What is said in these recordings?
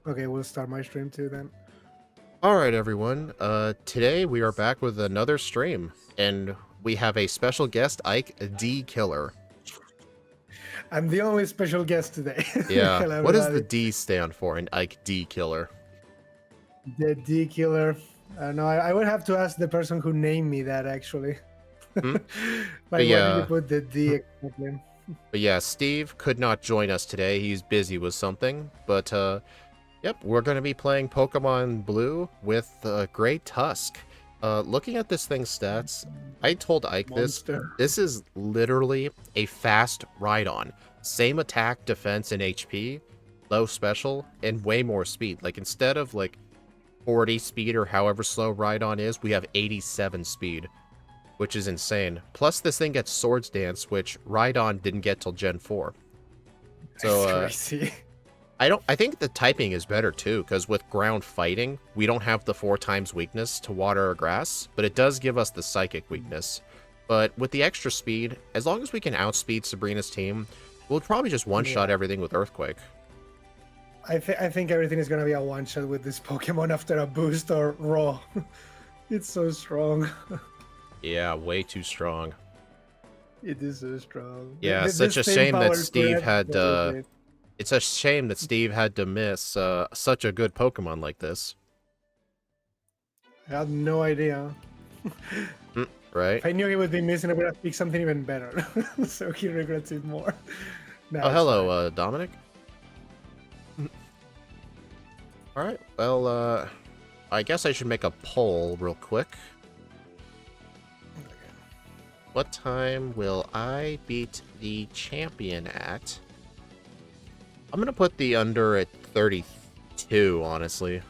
Okay, we'll start my stream too then. Alright everyone, today we are back with another stream, and we have a special guest, Ike D. Killer. I'm the only special guest today. Yeah, Hello, what does the everybody. D stand for in Ike D. Killer? The D killer. No, I would have to ask the person who named me that actually. Hmm? Like, why did you put the D exactly? But yeah, Steve could not join us today, he's busy with something, but yep, we're going to be playing Pokemon Blue with Great Tusk. Looking at this thing's stats, I told Ike Monster. this is literally a fast ride-on. Same attack, defense, and HP, low special, and way more speed. Like, instead of, like, 40 speed or however slow ride-on is, we have 87 speed, which is insane. Plus, this thing gets Swords Dance, which ride-on didn't get till Gen 4. So, That's crazy. I think the typing is better too, because with ground fighting, we don't have the 4 times weakness to water or grass, but it does give us the psychic weakness. But with the extra speed, as long as we can outspeed Sabrina's team, we'll probably just one-shot everything with Earthquake. I think everything is gonna be a one shot with this Pokemon after a boost or raw. It's so strong. Yeah, way too strong. It is so strong. Yeah, such a shame that Steve had, it's a shame that Steve had to miss such a good Pokemon like this. I had no idea. Right? If I knew he would be missing, I would have picked something even better. So he regrets it more. No, Oh, it's hello, Dominic. Alright, well, I guess I should make a poll real quick. What time will I beat the champion at? I'm gonna put the under at 32, honestly.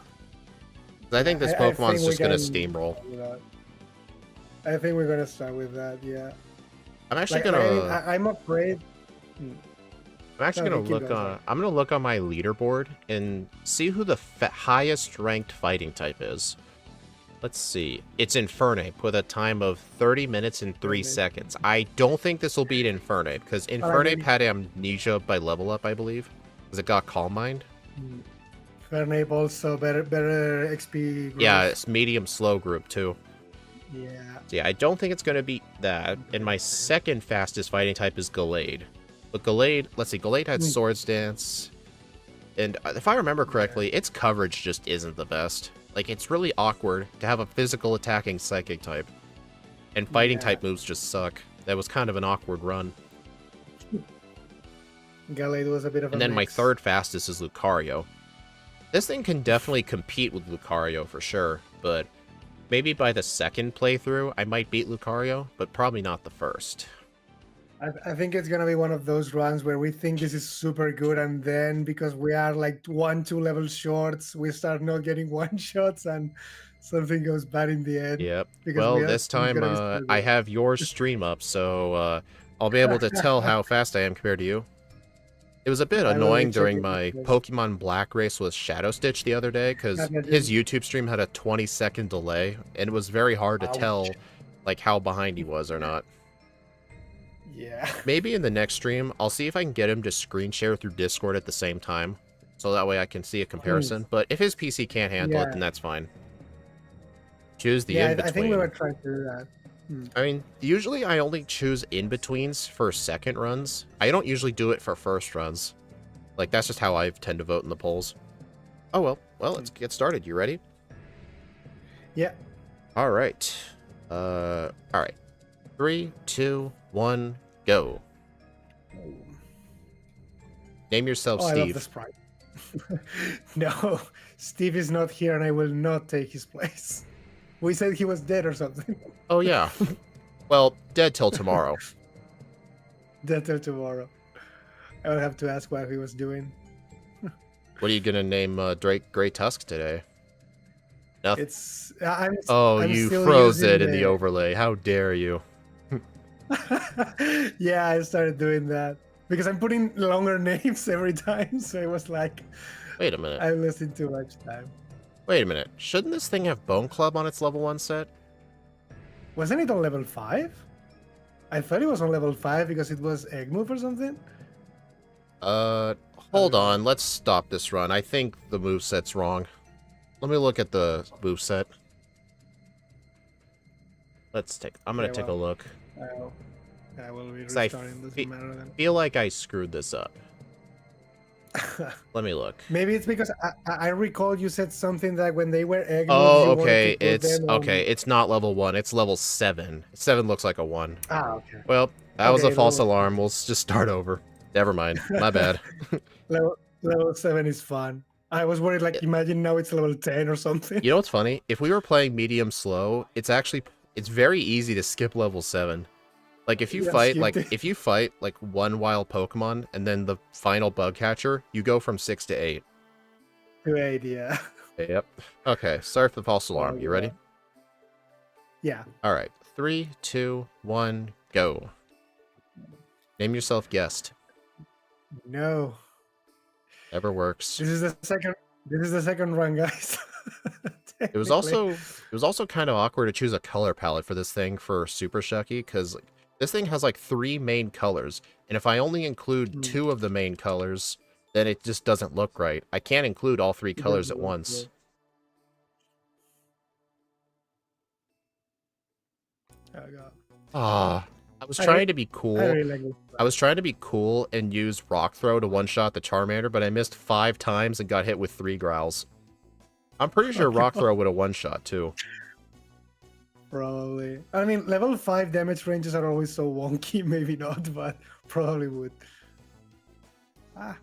I think this Pokemon's just gonna steamroll. I think we're gonna start with that, yeah. I'm actually Like, gonna... I'm afraid... I'm actually gonna look on... I'm gonna look on my leaderboard and see who the highest ranked fighting type is. Let's see. It's Infernape with a time of 30 minutes and 3 seconds. I don't think this will beat Infernape, because Infernape had amnesia by level up, I believe. Because it got Calm Mind. Infernape also better XP growth. Yeah, it's medium slow group too. Yeah. So yeah, I don't think it's gonna beat that. And my second fastest fighting type is Gallade. But Gallade, let's see, Gallade had Swords Dance. And if I remember correctly, its coverage just isn't the best. Like, it's really awkward to have a physical attacking psychic type. And fighting type moves just suck. That was kind of an awkward run. Gallade was a bit of a And then my mix. third fastest is Lucario. This thing can definitely compete with Lucario for sure, but maybe by the second playthrough, I might beat Lucario, but probably not the first. I think it's gonna be one of those runs where we think this is super good, and then because we are like 1-2 levels shorts, we start not getting one shots, and something goes bad in the end. Yep. Because Well, this time I have your stream up, so I'll be able to tell how fast I am compared to you. It was a bit annoying during my Pokemon Black race with Shadow Stitch the other day, because his YouTube stream had a 20-second delay, and it was very hard to tell like how behind he was or not. Yeah. Maybe in the next stream, I'll see if I can get him to screen share through Discord at the same time, so that way I can see a comparison. But if his PC can't handle it, then that's fine. Choose the in-between. I think we were trying to do that. I mean, usually I only choose in-betweens for second runs. I don't usually do it for first runs. Like, that's just how I tend to vote in the polls. Oh, well, let's get started. You ready? Yeah. Alright. Alright. 3, 2, 1, go. Name yourself Steve. I love the sprite. No, Steve is not here and I will not take his place. We said he was dead or something. Oh, yeah. Well, dead till tomorrow. Dead till tomorrow. I would have to ask what he was doing. What are you gonna name Great Tusk today? Nothing. It's... I'm you froze it in the overlay. How dare you? Yeah, I started doing that. Because I'm putting longer names every time, so it was like... Wait a minute. I'm losing too much time. Wait a minute. Shouldn't this thing have Bone Club on its level 1 set? Wasn't it on level 5? I thought it was on level 5 because it was Egg Move or something. Hold on, let's stop this run. I think the moveset's wrong. Let me look at the moveset. I'm gonna take a look. I will be 'Cause I restarting. Doesn't matter then. feel like I screwed this up. Let me look. Maybe it's because I recall you said something that when they were egg moves, Oh, you wanted okay. to put them on... It's not level 1. It's level 7. 7 looks like a 1. Okay. Well, that was a Okay, false alarm. We'll just start over. Never mind. My bad. level 7 is fun. I was worried, like, imagine now it's level 10 or something. You know what's funny? If we were playing medium slow, it's very easy to skip level 7. Like if you fight like one wild Pokemon and then the final bug catcher, you go from 6 to 8. To 8, yeah. Yep. Okay, sorry for the false alarm. You ready? Yeah. Alright. 3, 2, 1, go. Name yourself guest. No. Never works. This is the second run, guys. It was also kind of awkward to choose a color palette for this thing for Super Shucky, because like, this thing has like 3 main colors, and if I only include 2 of the main colors, then it just doesn't look right. I can't include all 3 colors at once. Oh god. Ah, I was trying to be cool. I really like this. I was trying to be cool and use Rock Throw to one-shot the Charmander, but I missed 5 times and got hit with 3 growls. I'm pretty sure Rock Throw would have one-shot too. Probably. I mean, level 5 damage ranges are always so wonky. Maybe not, but probably would. Ah.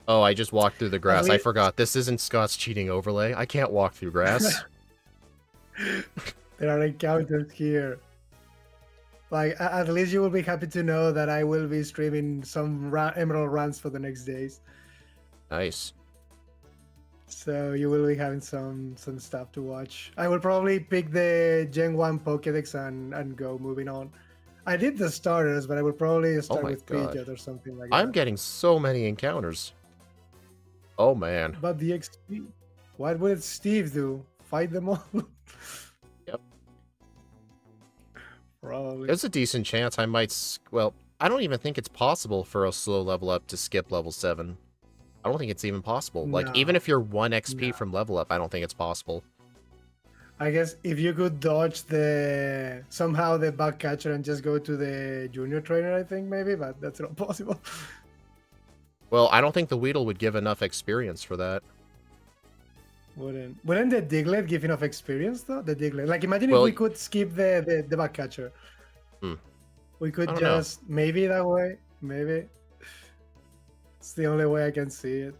Oh, I just walked through the grass. I forgot. This isn't Scott's cheating overlay. I can't walk through grass. There are encounters here. Like, at least you will be happy to know that I will be streaming some Emerald runs for the next days. Nice. So you will be having some stuff to watch. I will probably pick the Gen 1 Pokédex and go moving on. I did the starters, but I will probably start with Pidgeot or something like that. I'm getting so many encounters. Oh, man. But the XP... What would Steve do? Fight them all? Yep. Probably. There's a decent chance I might... Well, I don't even think it's possible for a slow level up to skip level 7. I don't think it's even possible. No. Like, even if you're 1 XP from level up, I don't think it's possible. I guess if you could dodge somehow the bug catcher and just go to the junior trainer, I think maybe, but that's not possible. Well, I don't think the Weedle would give enough experience for that. Wouldn't the Diglett give enough experience though? The Diglett, like, imagine if we could skip the bug catcher. We could just maybe that way. Maybe it's the only way I can see it.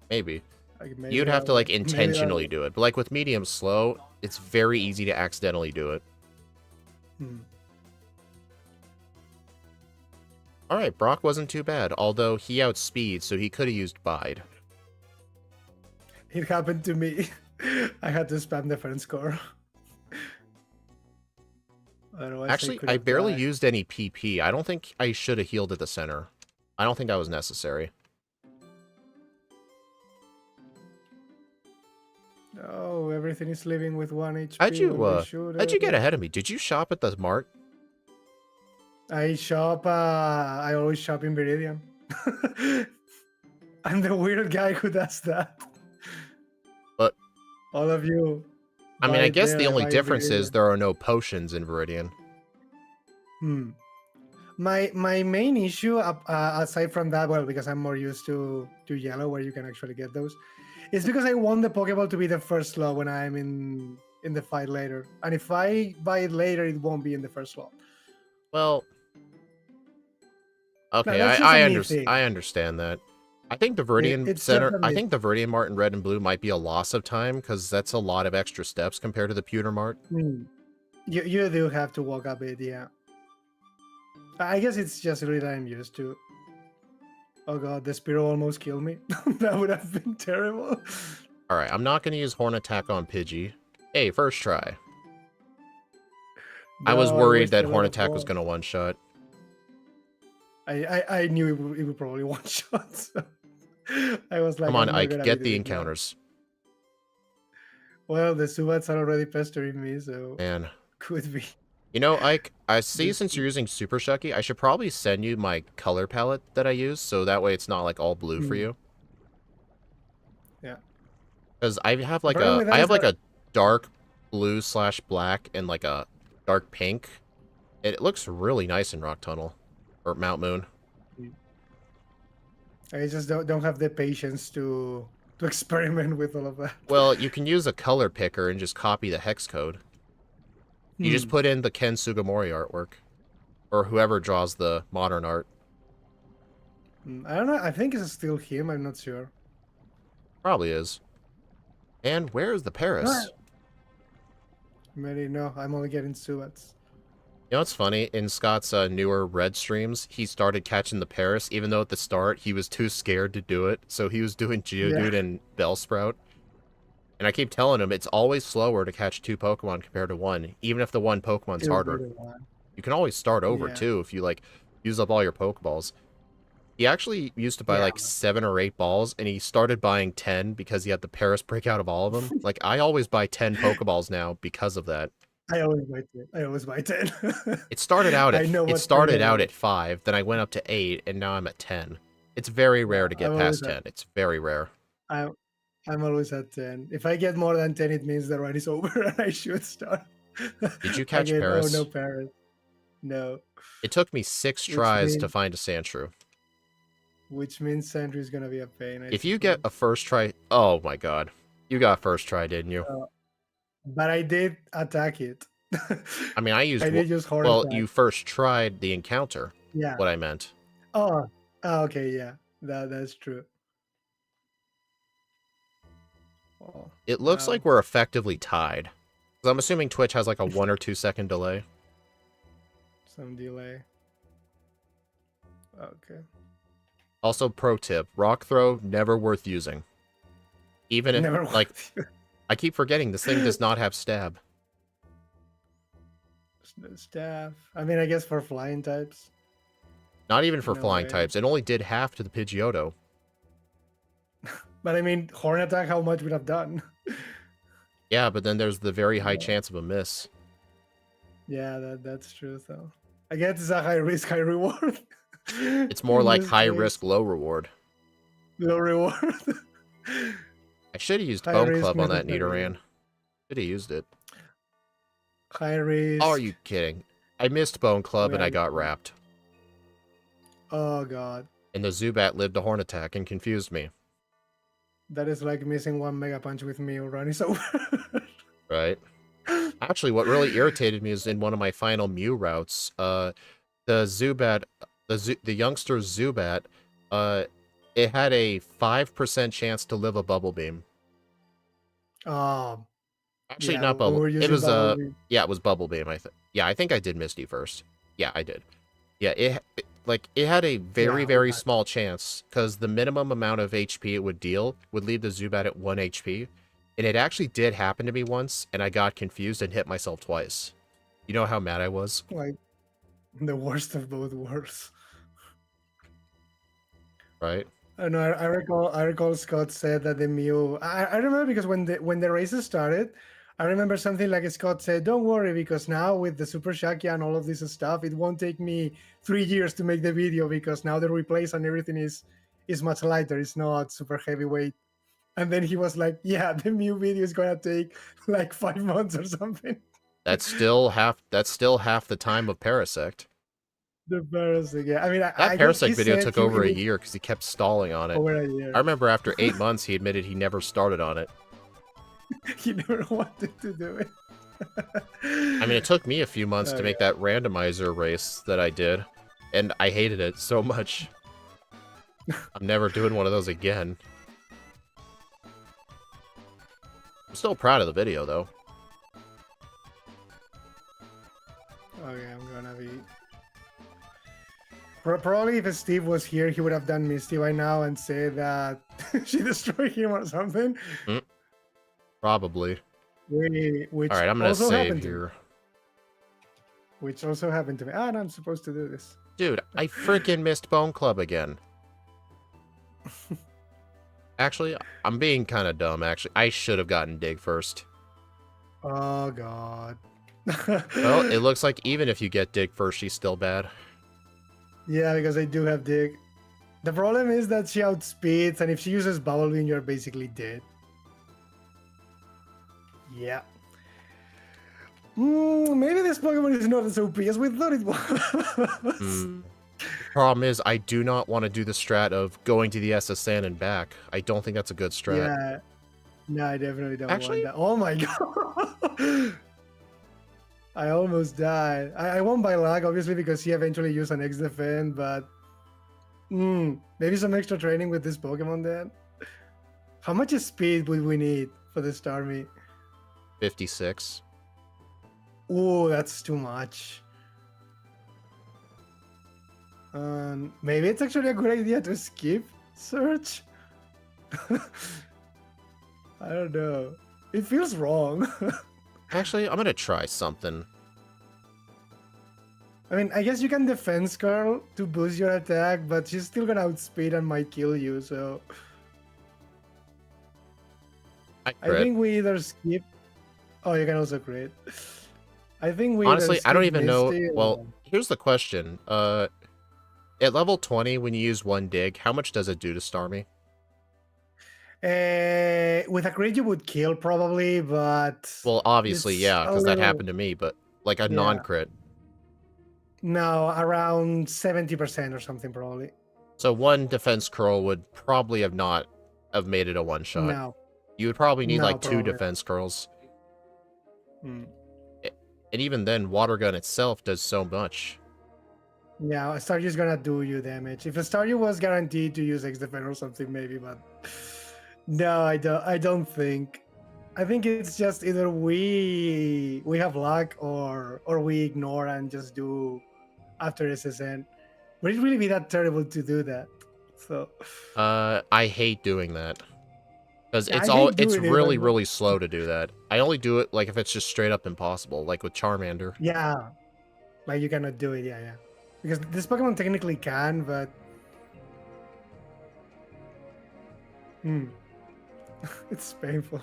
Maybe. Like, maybe you'd have to like intentionally do it, but like with medium slow, it's very easy to accidentally do it. Alright, Brock wasn't too bad, although he outspeeds, so he could have used Bide. It happened to me. I had to spam the friend score. Actually, I barely used any PP. I don't think I should have healed at the center. I don't think that was necessary. Oh, everything is living with 1 HP. How'd you get ahead of me? Did you shop at the mart? I always shop in Viridian. I'm the weird guy who does that. But all of you. I mean, I guess the only difference is there are no potions in Viridian. My main issue, aside from that, well, because I'm more used to yellow, where you can actually get those, is because I want the Pokeball to be the first slot when I'm in the fight later. And if I buy it later, it won't be in the first slot. Well, okay, I understand that. I think the Viridian Center, I think the Viridian Mart in Red and Blue might be a loss of time, because that's a lot of extra steps compared to the Pewter Mart. You do have to walk a bit, yeah. I guess it's just really that I'm used to. Oh god, the Spearow almost killed me. That would have been terrible. Alright, I'm not going to use Horn Attack on Pidgey. Hey, first try. I was worried that Horn Attack was going to one-shot. I knew it would probably one-shot, so I was like... Come on, Ike, get the encounters. Well, the Subats are already pestering me, so... Man. Could be. You know, Ike, I see since you're using Super Shucky, I should probably send you my color palette that I use, so that way it's not like all blue for Hmm, you. yeah. Because The problem with I that is have like that a dark blue slash black and like a dark pink. It looks really nice in Rock Tunnel or Mount Moon. I just don't have the patience to experiment with all of that. Well, you can use a color picker and just copy the hex code. You just Hmm. put in the Ken Sugimori artwork, or whoever draws the modern art. I don't know. I think it's still him. I'm not sure. Probably is. And where is the No, Paris? maybe no. I'm only getting Subats. You know what's funny? In Scott's newer red streams, he started catching the Paris, even though at the start he was too scared to do it. So he was doing Yeah, Geodude and Bellsprout. And I keep telling him it's always slower to catch two Pokemon compared to one, even if the one Pokemon's it will be harder. the one. You can always start over Yeah, too if you like use up all your Pokeballs. He actually used to buy yeah. like 7 or 8 balls, and he started buying 10 because he had the Paris break out of all of them. Like I always buy 10 Pokeballs now because of that. I always buy 10. I always buy 10. I know It what's for started out later. at 5, then I went up to 8, and now I'm at 10. It's very Yeah, rare to get past 10. It's very rare. I'm, I'm always at 10. If I get more than 10, it means the run is over and I should start Did you catch again. Oh no, Paris? Paris. No. It took me 6 Which tries to means find a Sandshrew. Sentry is gonna be a pain, I If you get suppose. a first try, oh my god. You got first try, didn't you? Uh, but I did attack it. I mean, I used, I did use horn well, attack. you first tried the encounter, Yeah. what I meant. Oh, okay, yeah. That's true. Oh, It looks wow. like we're effectively tied. 'Cause I'm assuming Twitch has like a 1 or 2 second delay. Some delay. Okay. Also, pro tip, rock throw, never worth using. Even if, Never like, worked. I keep forgetting this thing does not have stab. Staff. I mean, I guess for flying types. Not even for No flying way. types. It only did half to the Pidgeotto. But I mean, horn attack, how much would have done? Yeah, but then there's the very high Yeah, chance of a miss. yeah, that's true. So I guess it's a high risk, high reward. It's more In like this high risk, case, low reward. low reward. I should have used High Bone risk, Club on that necessary Nidoran. reward. Should have used it. High Oh, are risk. you kidding? I missed Bone Club and I got wrapped. Oh god, And the Zubat lived a horn attack and confused me. that is like missing one Mega Punch with me. Run is over. Right? Actually, what really irritated me is in one of my final Mew routes, the Zubat, the youngster Zubat, uh, it had a 5% chance to live a Bubble Beam. Um, Actually, yeah, not when Bubble. we're It using was, Bubble Beam. yeah, it was Bubble Beam, I think. Yeah, I think I did Misty first. Yeah, I did. Yeah, like, it had a very, Yeah, we very had. small chance, because the minimum amount of HP it would deal would leave the Zubat at 1 HP. And it actually did happen to me once, and I got confused and hit myself twice. You know how mad I was? Like the worst of both worlds. Right? I know. I recall Scott said that the Mew. I remember because when the races started, I remember something like Scott said, "Don't worry, because now with the Super Shaki and all of this stuff, it won't take me 3 years to make the video because now the replays and everything is much lighter. It's not super heavyweight." And then he was like, "Yeah, the Mew video is gonna take like 5 months or something." That's still half the time of Parasect. The embarrassing. Yeah, I mean, That I guess he Parasect video said took he over a would year because he kept stalling on it. over a I year. remember after 8 months, he admitted he never started on it. He never wanted to do it. I mean, it took me a few months Oh to make yeah. that randomizer race that I did, and I hated it so much. I'm never doing one of those again. I'm still proud of the video, though. Okay, I'm gonna be. Probably if Steve was here, he would have done Misty by now and say that she destroyed him or something. Mm, probably. Which Alright, I'm gonna also save happened to me. here. Which also happened to me. Ah, no, I'm supposed to do this. Dude, I freaking missed Bone Club again. Actually, I'm being kind of dumb, actually. I should have gotten Dig first. Oh god. Well, it looks like even if you get Dig first, she's still bad. Yeah, because I do have Dig. The problem is that she outspeeds, and if she uses Bubble Beam, you're basically dead. Yeah. Maybe this Pokemon is not as OP as we thought it was. The problem is, I do not want to do the strat of going to the SSN and back. I don't think that's a good strat. Yeah. No, I definitely don't Actually, want that. Oh my god. I almost died. I won by luck, obviously, because he eventually used an X defend, but maybe some extra training with this Pokemon then. How much speed would we need for this Starmie? 56. Oh, that's too much. Maybe it's actually a good idea to skip search. I don't know. It feels wrong. Actually, I'm gonna try something. I mean, I guess you can defense curl to boost your attack, but she's still gonna outspeed and might kill you, so... I think we either skip... Oh, you can also crit. I think we Honestly, I don't even know... Misty Well, here's the question. At level 20, when you use one dig, how much does it do to Starmie? With a crit, you would kill probably, but... Well, obviously, yeah, because that happened to me, but like a non-crit. No, around 70% or something, probably. So one defense curl would probably not have made it a one-shot. No. You would probably need like probably. 2 defense curls. And even then, Water Gun itself does so much. Yeah, a Staryu's gonna do you damage. If a Staryu was guaranteed to use X defend or something, maybe, but no, I don't think. I think it's just either we have luck or we ignore and just do after SSN. Would it really be that terrible to do that? So I hate doing that. Because yeah, it's really slow to do that. I only do it like if it's just straight up impossible, like with Charmander. Yeah. Like you cannot do it, yeah. Because this Pokemon technically can, but it's painful.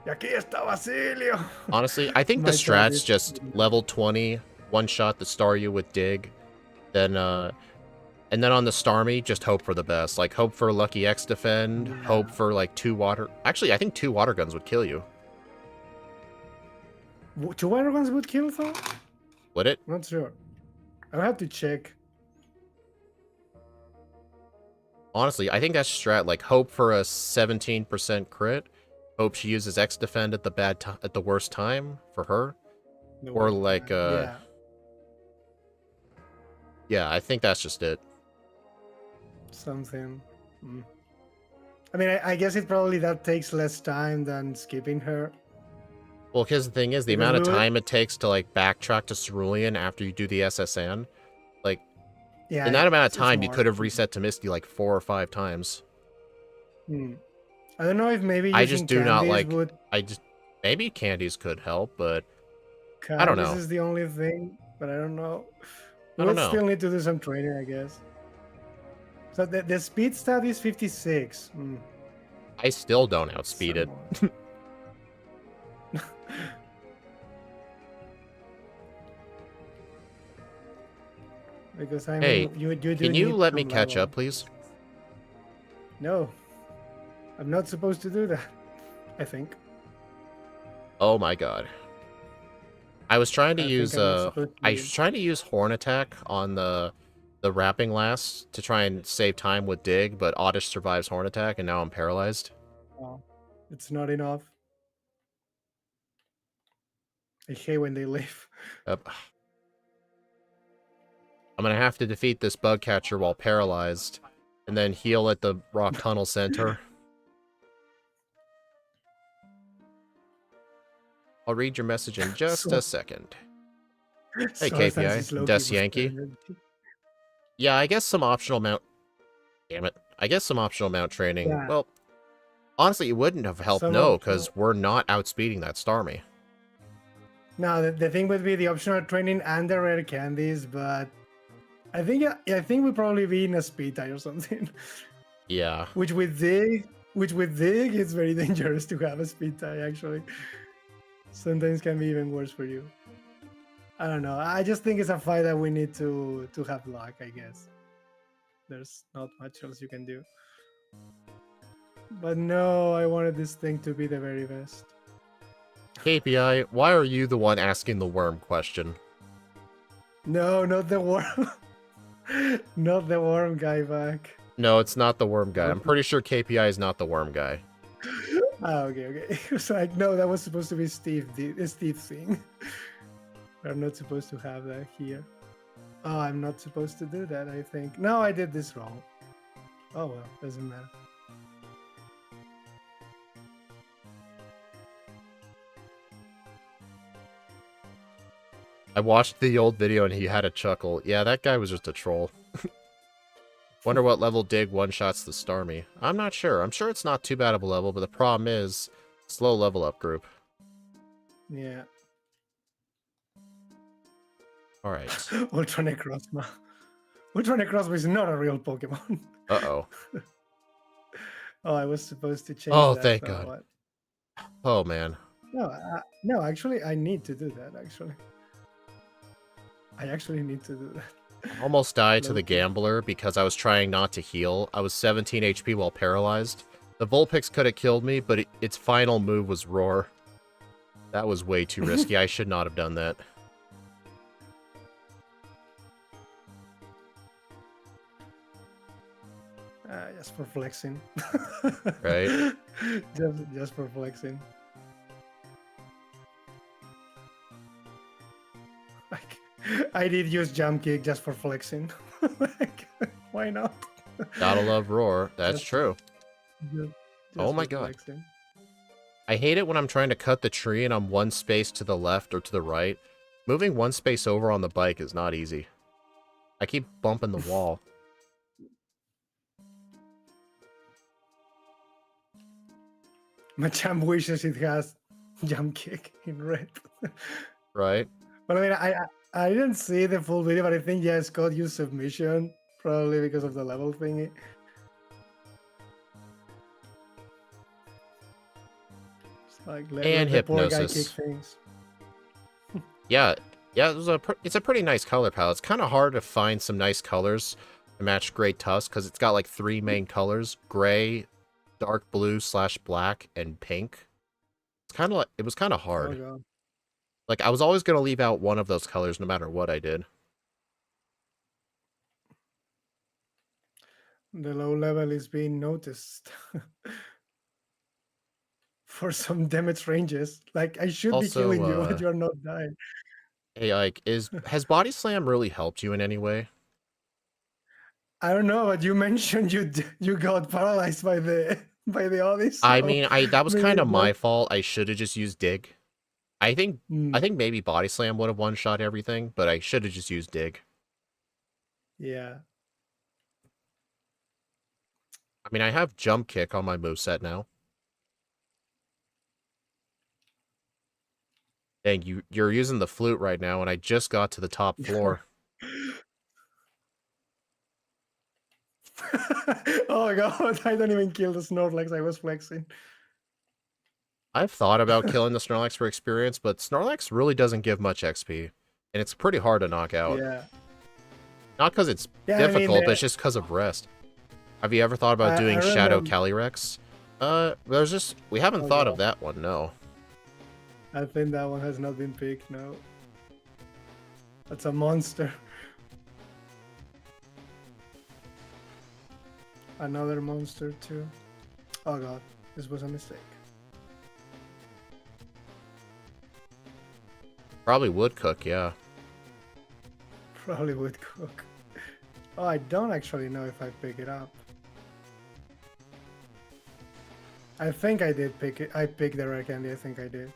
Y aquí está Basilio. Honestly, I think the strat's just level 20, one-shot the Staryu with Dig, then and then on the Starmie, just hope for the best. Like hope for Lucky X defend, hope for like 2 water. Actually, I think 2 water guns would kill you. 2 water guns would kill though? Would it? Not sure. I'll have to check. Honestly, I think that's strat. Like hope for a 17% crit. Hope she uses X defend at the worst time for her. Or like yeah, I think that's just it. Something. I mean, I guess it probably that takes less time than skipping her. Well, because the thing is, the amount of time it takes to like backtrack to Cerulean after you do the SSN, like in that amount of time, you could have reset to Misty like 4 or 5 times. I don't know if maybe I just do not like. would... maybe candies could help, but I don't know. This is the only thing, but I don't know. I don't know. Still need to do some training, I guess. So the speed stat is 56. I still don't outspeed it. Because I mean, hey, you can you let me catch up, please? No, I'm not supposed to do that. I think. Oh my god. I was trying to use Horn Attack on the Wrapping Last to try and save time with Dig, but Oddish survives Horn Attack and now I'm paralyzed. Oh, it's not enough. I hate when they leave. Yep. I'm gonna have to defeat this bug catcher while paralyzed, and then heal at the Rock Tunnel Center. I'll read your message in just a second. Hey, KPI, Des Yankee. Yeah, I guess some optional mount... Damn it. I guess some optional mount training. Yeah. Well, honestly, it wouldn't have helped, no, because we're not outspeeding that Starmie. No, the thing would be the optional training and the rare candies, but I think we'd probably be in a speed tie or something. Yeah. Which with Dig, it's very dangerous to have a speed tie, actually. Sometimes can be even worse for you. I don't know. I just think it's a fight that we need to have luck. I guess there's not much else you can do. But no, I wanted this thing to be the very best. KPI, why are you the one asking the worm question? No, not the worm. Not the worm guy back. No, it's not the worm guy. What? I'm pretty sure KPI is not the worm guy. Ah, okay. It was like, no, that was supposed to be Steve. The Steve thing. We're not supposed to have that here. Oh, I'm not supposed to do that, I think. No, I did this wrong. Oh well, doesn't matter. I watched the old video and he had a chuckle. Yeah, that guy was just a troll. Wonder what level Dig one-shots the Starmie. I'm not sure. I'm sure it's not too bad of a level, but the problem is slow level up group. Yeah. Alright. Ultra Necrozma. Ultra Necrozma is not a real Pokemon. Uh-oh. Oh, I was supposed to change Oh, that. thank so God. what? Oh, man. No, actually, I need to do that, actually. I actually need to do that. I almost died to the Low-key. Gambler because I was trying not to heal. I was 17 HP while paralyzed. The Vulpix could have killed me, but its final move was Roar. That was way too risky. I should not have done that. Just for flexing. Right? Just for flexing. Like, I did use jump kick just for flexing. Like, why not? Gotta love Roar. That's Just- true. Just Oh my for God. flexing. I hate it when I'm trying to cut the tree and I'm one space to the left or to the right. Moving one space over on the bike is not easy. I keep bumping the wall. Machamp wishes it has jump kick in red. Right? But I mean, I didn't see the full video, but I think yeah, Scott used submission probably because of the level thingy. It's like And let the poor guy kick hypnosis. things. Yeah, it's a pretty nice color palette. It's kind of hard to find some nice colors to match Gray Tusk because it's got like 3 main colors: gray, dark blue / black, and pink. It's kind of like it was kind of Oh hard. god. Like I was always gonna leave out one of those colors no matter what I did. The low level is being noticed for some damage ranges. Like I should be killing you, but Also, you're not dying. hey, like, has Body Slam really helped you in any way? I don't know, but you mentioned you got paralyzed by the Audi, I so mean, that was maybe kind of it's not. my fault. I should have just used Dig. I think Hmm, maybe Body Slam would have one-shot everything, but I should have just used Dig. yeah. I mean, I have Jump Kick on my moveset now. Dang, you're using the flute right now, and I just got to the top floor. Oh god, I don't even kill the Snorlax, I was flexing. I've thought about killing the Snorlax for experience, but Snorlax really doesn't give much XP, and it's pretty hard to knock out. Yeah. Not because it's Yeah, I mean, difficult, but it's just because of rest. Have you ever thought about I doing Shadow remember. Calyrex? We haven't Oh thought of god, that one, no. I think that one has not been picked, no. That's a monster. Another monster too. Oh god, this was a mistake. Probably would cook, yeah. Probably would cook. Oh, I don't actually know if I pick it up. I think I did pick it. I picked the rare candy. I think I did.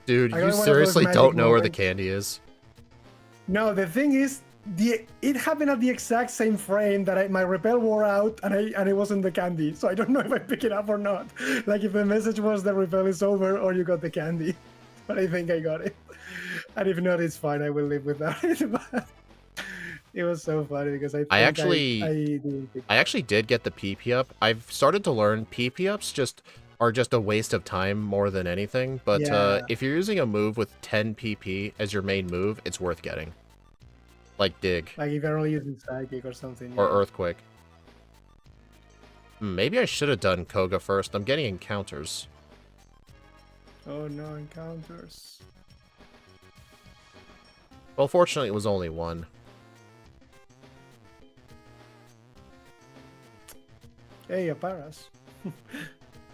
Dude, I you got one of those seriously magic don't know where the moments. candy is? No, the thing is, it happened at the exact same frame that my repel wore out, and it wasn't the candy. So I don't know if I pick it up or not. Like if the message was the repel is over or you got the candy, but I think I got it. And if not, it's fine. I will live without it. But it was so funny because I think I I didn't pick. actually did get the PP up. I've started to learn PP ups just are just a waste of time more than anything, but Yeah, if you're using a move with 10 PP as your main move, it's worth getting. Like Dig, like if you're only using psychic or something. or Yeah. Earthquake. Maybe I should have done Koga first. I'm getting encounters. Oh no, encounters. Well, fortunately, it was only one. Hey, a Paras.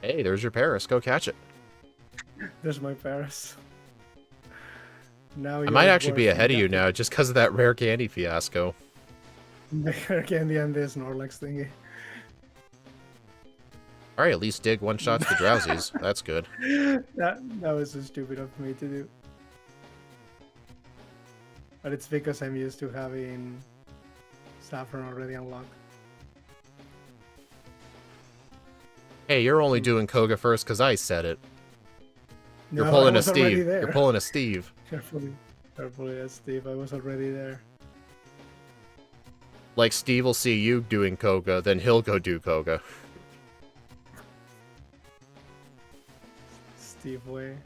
Hey, there's your Paris. Go catch it. There's my Paras. Now I might actually be ahead of you now just because of that rare candy fiasco. The hair candy and this Snorlax thingy. Alright, at least Dig one-shots the Drowsies. That's good. That was so stupid of me to do. But it's because I'm used to having Saffron already unlocked. Hey, you're only doing Koga first because I said it. You're No, pulling I a was already Steve. there. You're pulling a Steve. Carefully, that's Steve. I was already there. Like, Steve will see you doing Koga, then he'll go do Koga. Steve way.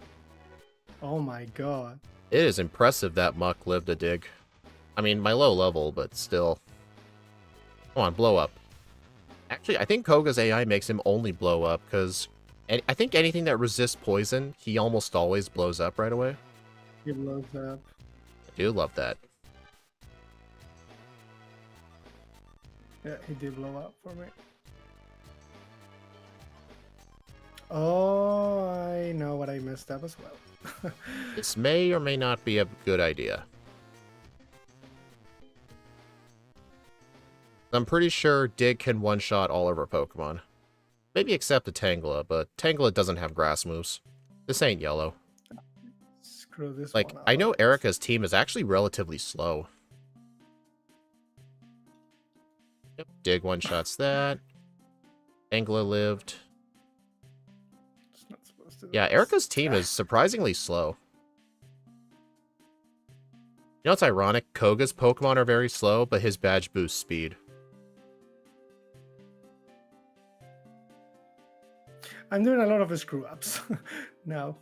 Oh my god. It is impressive that Muck lived a Dig. I mean, my low level, but still. Come on, blow up. Actually, I think Koga's AI makes him only blow up, because I think anything that resists poison, he almost always blows up right away. He blows up. I do love that. Yeah, he did blow up for me. Oh, I know what I messed up as well. This may or may not be a good idea. I'm pretty sure Dig can one-shot all of our Pokemon. Maybe except the Tangela, but Tangela doesn't have grass moves. This ain't yellow. Screw this Like, one up. I know Erica's team is actually relatively slow. Yep, Dig one-shots that. Tangela lived. It's not supposed to do Yeah, this. Erica's team is surprisingly slow. You know what's ironic? Koga's Pokemon are very slow, but his badge boosts speed. I'm doing a lot of screw ups now.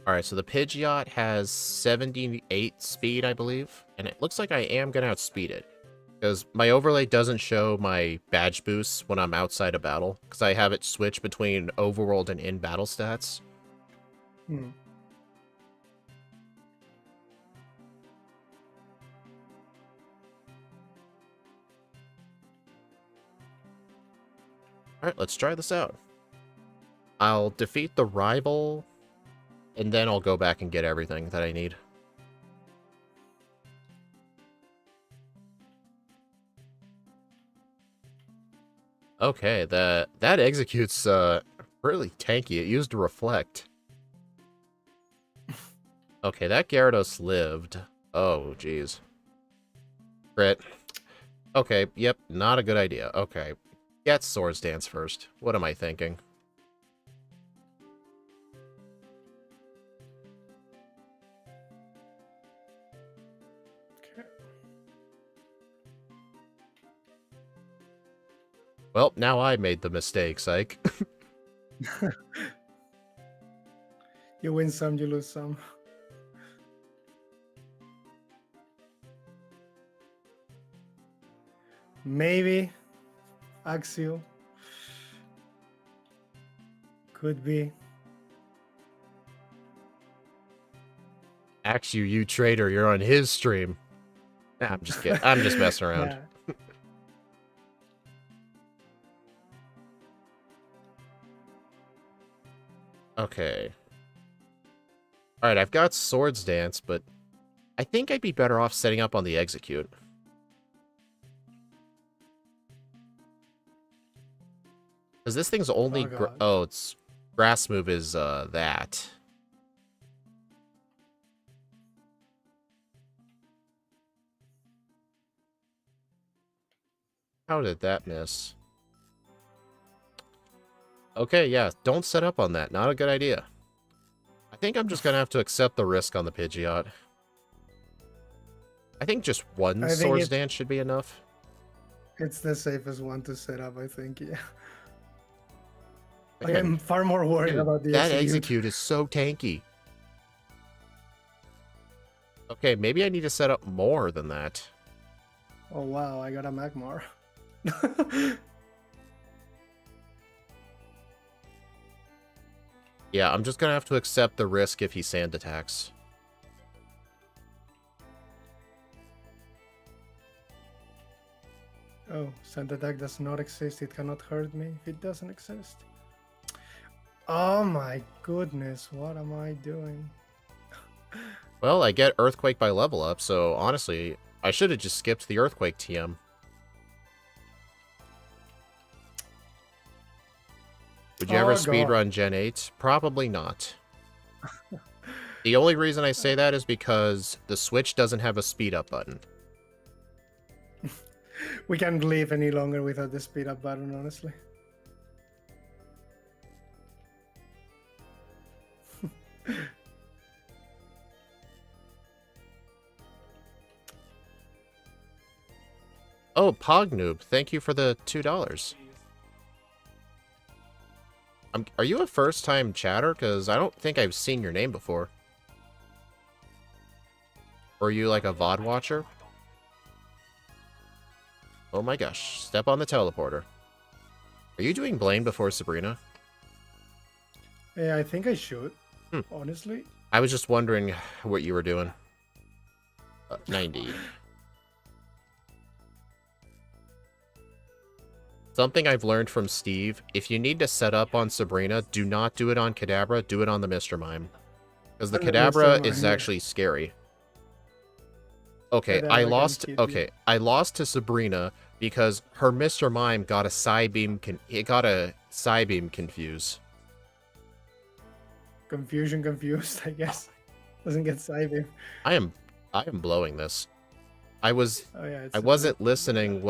Alright, so the Pidgeot has 78 speed, I believe. And it looks like I am going to outspeed it. Because my overlay doesn't show my badge boosts when I'm outside of battle. Because I have it switch between overworld and in-battle stats. Hmm. Alright, let's try this out. I'll defeat the rival, and then I'll go back and get everything that I need. Okay, that executes really tanky. It used to reflect. Okay, that Gyarados lived. Oh, jeez. Crit. Okay, yep, not a good idea. Okay, get Swords Dance first. What am I thinking? Okay. Well, now I made the mistake, psych. You win some, you lose some. Maybe Axio. Could be. Axe you traitor, you're on his stream. Nah, I'm just kidding. I'm just messing around. Yeah. Okay. Alright, I've got Swords Dance, but I think I'd be better off setting up on the Execute. Because this thing's only... Oh, God. Oh, it's... Grass move is, that. How did that miss? Okay, yeah, don't set up on that. Not a good idea. I think I'm just gonna have to accept the risk on the Pidgeot. I think just one Swords Dance should be enough. It's the safest one to set up, I think. Yeah. Like Man, I'm far more worried dude, about the that execute. execute is so tanky. Okay, maybe I need to set up more than that. Oh wow, I got a Magmar. Yeah, I'm just gonna have to accept the risk if he sand attacks. Oh, sand attack does not exist. It cannot hurt me if it doesn't exist. Oh my goodness, what am I doing? Well, I get Earthquake by level up, so honestly, I should have just skipped the Earthquake TM. Would you ever Oh god. speedrun Gen 8? Probably not. The only reason I say that is because the Switch doesn't have a speed up button. We can't live any longer without the speed up button, honestly. Oh, Pognoob, thank you for the $2. Are you a first-time chatter? Because I don't think I've seen your name before. Or are you like a VOD watcher? Oh my gosh, step on the teleporter. Are you doing Blame before Sabrina? Yeah, I think I should. Hmm. Honestly. I was just wondering what you were doing. 90. Something I've learned from Steve, if you need to set up on Sabrina, do not do it on Kadabra, do it on the Mr. Mime. Because the On the Mr. Kadabra is Mime, yeah. actually scary. Okay, Kadabra can kill you. okay, I lost to Sabrina because her Mr. Mime got a Psybeam confuse. Confusion confused, I guess. Doesn't get Psybeam. I am blowing this. I Oh yeah, it's I wasn't listening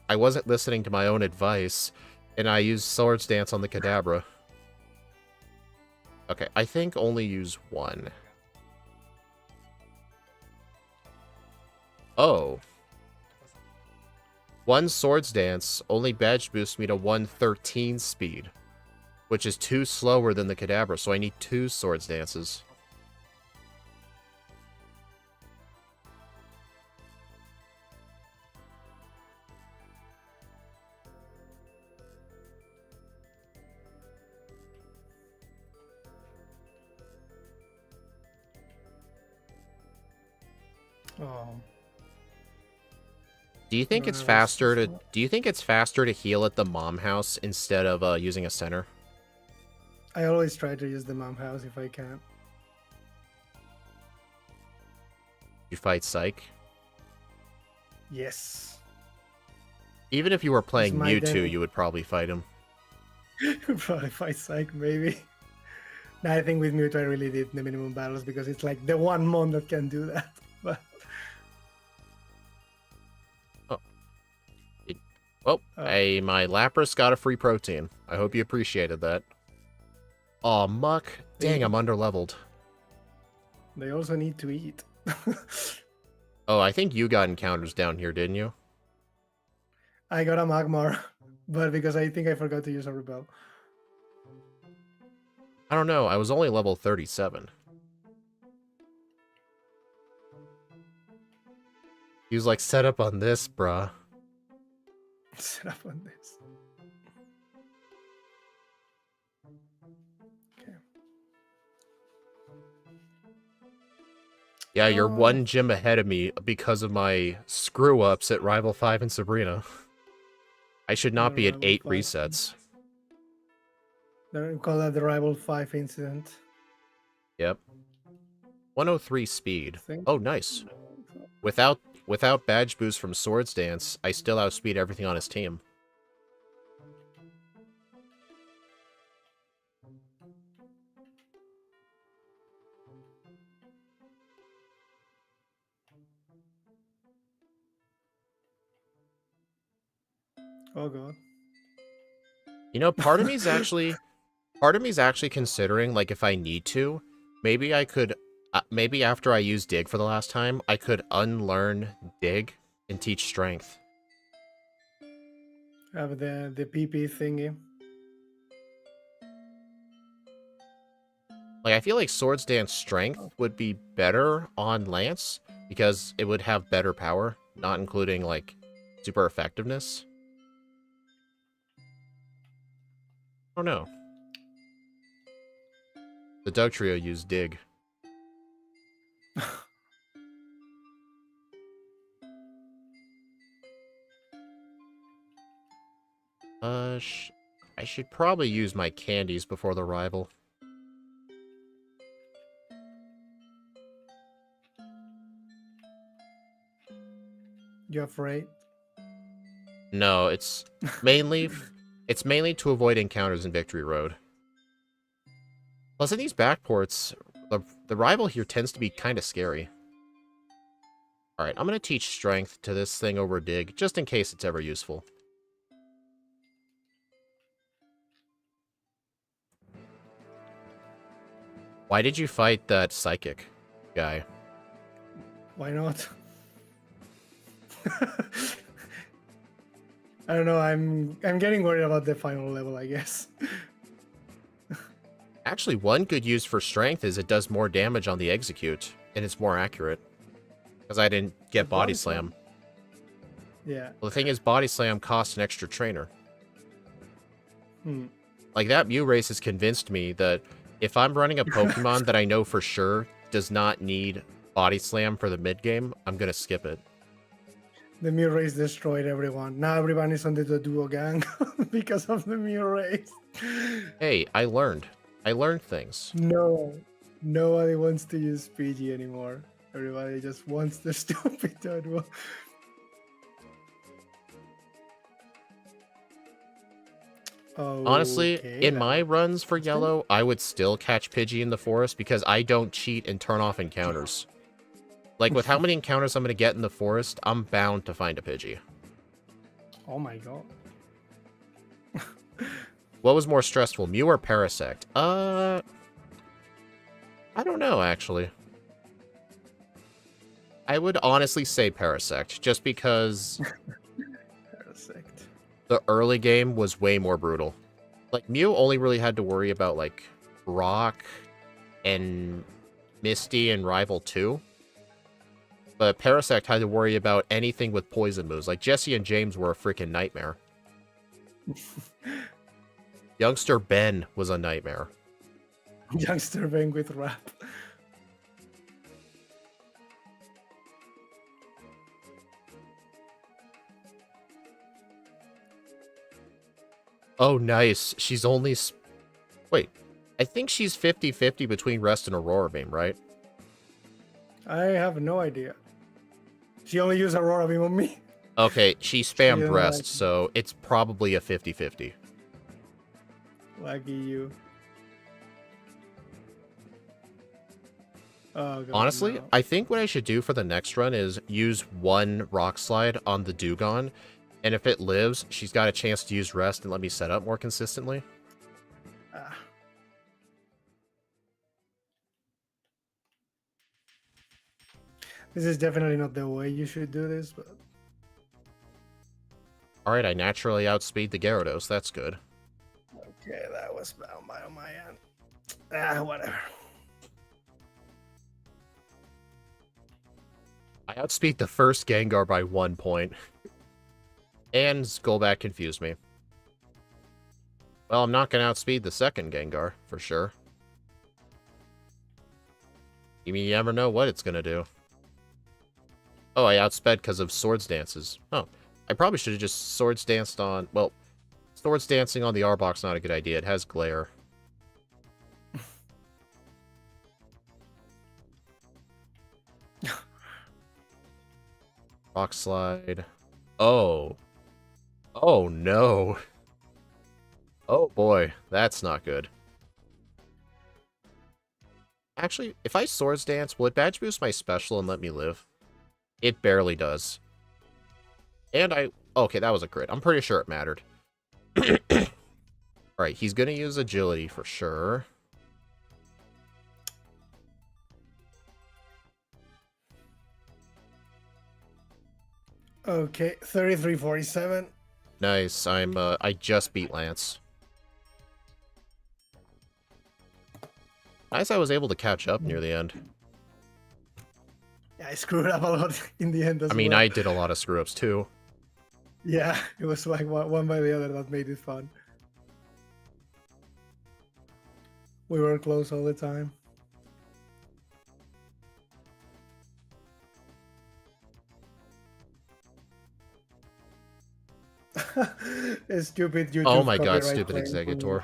I wasn't listening to my own advice, and I used Swords Dance on the Kadabra. Okay, I think only use one. Oh. One Swords Dance only badge boosts me to 113 speed, which is 2 slower than the Kadabra, so I need 2 Swords Dances. Oh. Do you think No, it's no, faster to not- do you think it's faster to heal at the mom house instead of using a center? I always try to use the mom house if I can. You fight Psych? Yes. Even if you were playing my Mewtwo, day. you would probably fight him. Probably fight Psych, maybe. No, I think with Mewtwo I really did the minimum battles because it's like the one mon that can do that. But Well, Oh. my Lapras got a free protein. I hope you appreciated that. Aw, Muck. Dang, I'm underleveled. they also need to eat. Oh, I think you got encounters down here, didn't you? I got a Magmar, but because I think I forgot to use a Rebel. I don't know. I was only level 37. He was like, set up on this, bruh. Set up on this. Okay. Yeah, you're Oh. one gym ahead of me because of my screw-ups at Rival 5 and Sabrina. I should not be at Rival 8 5. resets. They call that the Rival 5 incident. Yep. 103 speed. Think. Oh, nice. Without badge boost from Swords Dance, I still outspeed everything on his team. Oh god. You know, part of me's actually considering, like, if I need to, maybe I could, maybe after I use Dig for the last time, I could unlearn Dig and teach Strength. Have the PP thingy. Like, I feel like Swords Dance Strength would be better on Lance because it would have better power, not including, like, super effectiveness. I don't know. The Doug Trio used Dig. I should probably use my candies before the rival. You afraid? No, mainly it's mainly to avoid encounters in Victory Road. Plus, in these backports, the rival here tends to be kind of scary. Alright, I'm going to teach Strength to this thing over Dig, just in case it's ever useful. Why did you fight that Psychic guy? Why not? I don't know. I'm getting worried about the final level, I guess. Actually, one good use for Strength is it does more damage on the execute, and it's more accurate. Because I didn't get Body Slam. Yeah. Well, the thing is, Body Slam costs an extra trainer. Hmm. Like, that Mew race has convinced me that if I'm running a Pokemon that I know for sure does not need Body Slam for the mid-game, I'm gonna skip it. The Mew race destroyed everyone. Now everyone is on the duo gang because of the Mew race. Hey, I learned. I learned things. No. Nobody wants to use PG anymore. Everybody just wants the stupid duo. Honestly, Okay, in my runs for Yellow, I would still catch Pidgey in the forest because I don't cheat and turn off encounters. Like, with how many encounters I'm going to get in the forest, I'm bound to find a Pidgey. Oh my god. What was more stressful, Mew or Parasect? I don't know, actually. I would honestly say Parasect, just because Parasect. the early game was way more brutal. Like, Mew only really had to worry about, like, Rock and Misty and Rival 2. But Parasect had to worry about anything with poison moves. Like, Jesse and James were a freaking nightmare. Youngster Ben was a nightmare. Youngster Ben with rap. Oh, nice. She's only... Wait. I think she's 50-50 between Rest and Aurora Beam, right? I have no idea. She only used Aurora Beam on me. Okay, she spammed didn't Rest, like so it's probably a 50-50. Lucky you. Oh, God, Honestly, no. I think what I should do for the next run is use one Rock Slide on the Dugong, and if it lives, she's got a chance to use Rest and let me set up more consistently. Ah. This is definitely not the way you should do this, but... Alright, I naturally outspeed the Gyarados, that's good. Okay, that was on my end. Ah, whatever. I outspeed the first Gengar by 1 point. And Golbat confused me. Well, I'm not going to outspeed the second Gengar, for sure. You mean you never know what it's going to do. Oh, I outsped because of Swords Dances. Oh, I probably should have just Swords Danced on... Well, Swords Dancing on the R-Box not a good idea. It has Glare. Rock Slide. Oh. Oh, no. Oh, boy. That's not good. Actually, if I Swords Dance, will it badge boost my special and let me live? It barely does. And I... Okay, that was a crit. I'm pretty sure it mattered. Alright, he's gonna use Agility for sure. Okay, 3347. Nice. I just beat Lance. Nice I was able to catch up near the end. Yeah, I screwed up a lot in the end as I mean, well. I did a lot of screw-ups too. Yeah, it was like one by the other that made it fun. We were close all the time. A stupid Oh YouTube my god, copyright stupid claim. executor.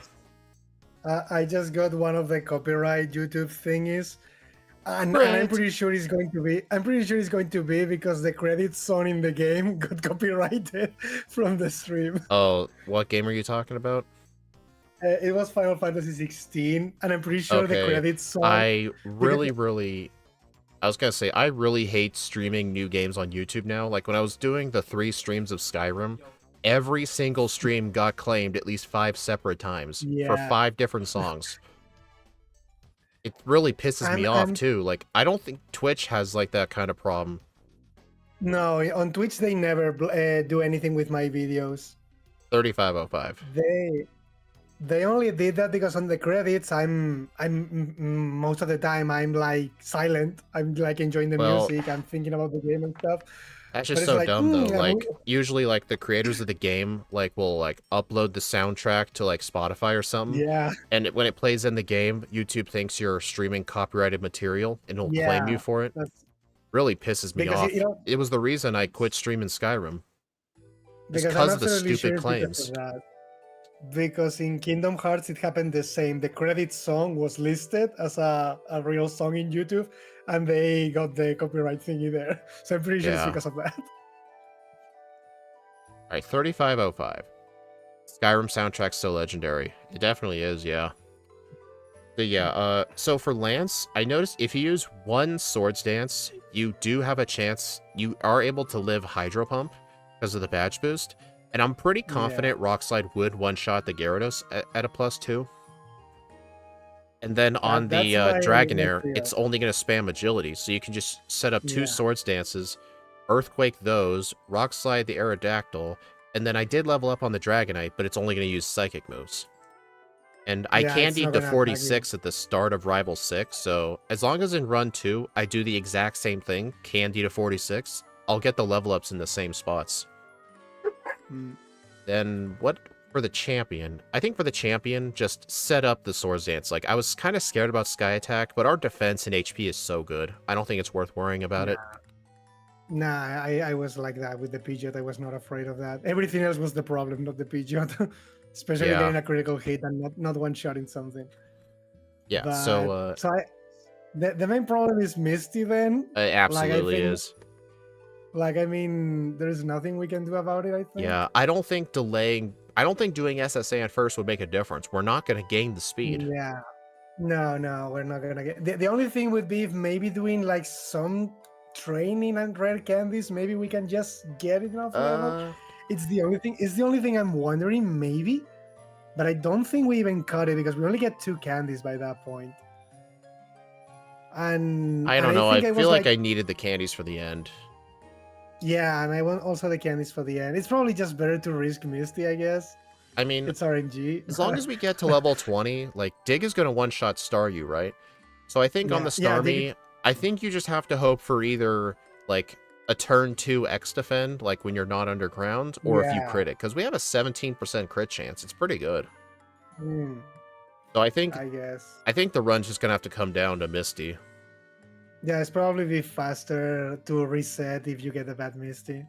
I just got one of the copyright YouTube thingies, and I'm Frick. pretty sure it's going to be. I'm pretty sure it's going to be because the credits song in the game got copyrighted from the stream. Oh, what game are you talking about? It was Final Fantasy 16, and I'm pretty sure the Okay. credits song. I Because really I was gonna say, I really hate streaming new games on YouTube now. Like, when I was doing the 3 streams of Skyrim, every single stream got claimed at least 5 separate times for yeah, 5 different songs. It really pisses me off, I'm too. Like, I don't think Twitch has, like, that kind of problem. no on Twitch they never do anything with my videos. 3505. They only did that because on the credits most of the time I'm like silent. I'm like enjoying the Well, music. I'm thinking about the game and stuff. that's But just it's so like dumb, though. I'm, Like, usually, like, the creators of the game, like, will, like, upload the soundtrack to, like, Spotify or something. yeah, And when it plays in the game, YouTube thinks you're streaming copyrighted material and it'll claim you yeah. for it. That's Really pisses me because off. It was the reason I quit streaming Skyrim. Just because I'm because of the absolutely stupid sure it's because claims. of that. Because in Kingdom Hearts it happened the same. The credit song was listed as a real song in YouTube, and they got the copyright thingy there. So I'm pretty sure it's Yeah. because of that. Alright, 3505. Skyrim soundtrack's so legendary. It definitely is, yeah. But yeah, so for Lance, I noticed if you use one Swords Dance, you do have a chance. You are able to live Hydro Pump because of the badge boost. And I'm pretty confident Rockslide would one-shot the Gyarados at a +2. And then on That's the my Dragonair, fear. it's only going to spam Agility. So you can just set up 2 Yeah. Swords Dances, Earthquake those, Rockslide the Aerodactyl, and then I did level up on the Dragonite, but it's only going to use Psychic moves. And I Yeah, it's candied not to gonna attack you. 46 at the start of Rival 6, so as long as in Run 2, I do the exact same thing, candy to 46, I'll get the level ups in the same spots. Mm. Then what for the champion? I think for the champion, just set up the Swords Dance. Like, I was kind of scared about Sky Attack, but our defense and HP is so good. I don't think it's worth worrying about it. Nah, I was like that with the Pidgeot. I was not afraid of that. Everything else was the problem, not the Pidgeot. Especially Yeah. getting a critical hit and not one-shotting something. Yeah, But, so the main problem is Misty then. it absolutely think- is. Like, I mean, there's nothing we can do about it, I think. Yeah, I don't think doing SSA at first would make a difference. We're not going to gain the speed. Yeah. No, we're not gonna get. The only thing would be if maybe doing like some training and rare candies, maybe we can just get enough level. It's the only thing. It's the only thing I'm wondering, maybe. But I don't think we even cut it because we only get 2 candies by that point. And I don't know. think I was feel like I needed the candies for the end. Yeah, and I want also the candies for the end. It's probably just better to risk Misty, I guess. I mean, It's RNG. as long as we get to level 20, like, Dig is going to one-shot star you, right? So I think on the Starmie, I think you just have to hope for either, like, a turn 2 X defend, like when you're not underground, or if you crit it. Because we have a 17% crit chance. It's pretty good. So I think the run's just going to have to come down to Misty. Yeah, it's probably be faster to reset if you get a bad Misty.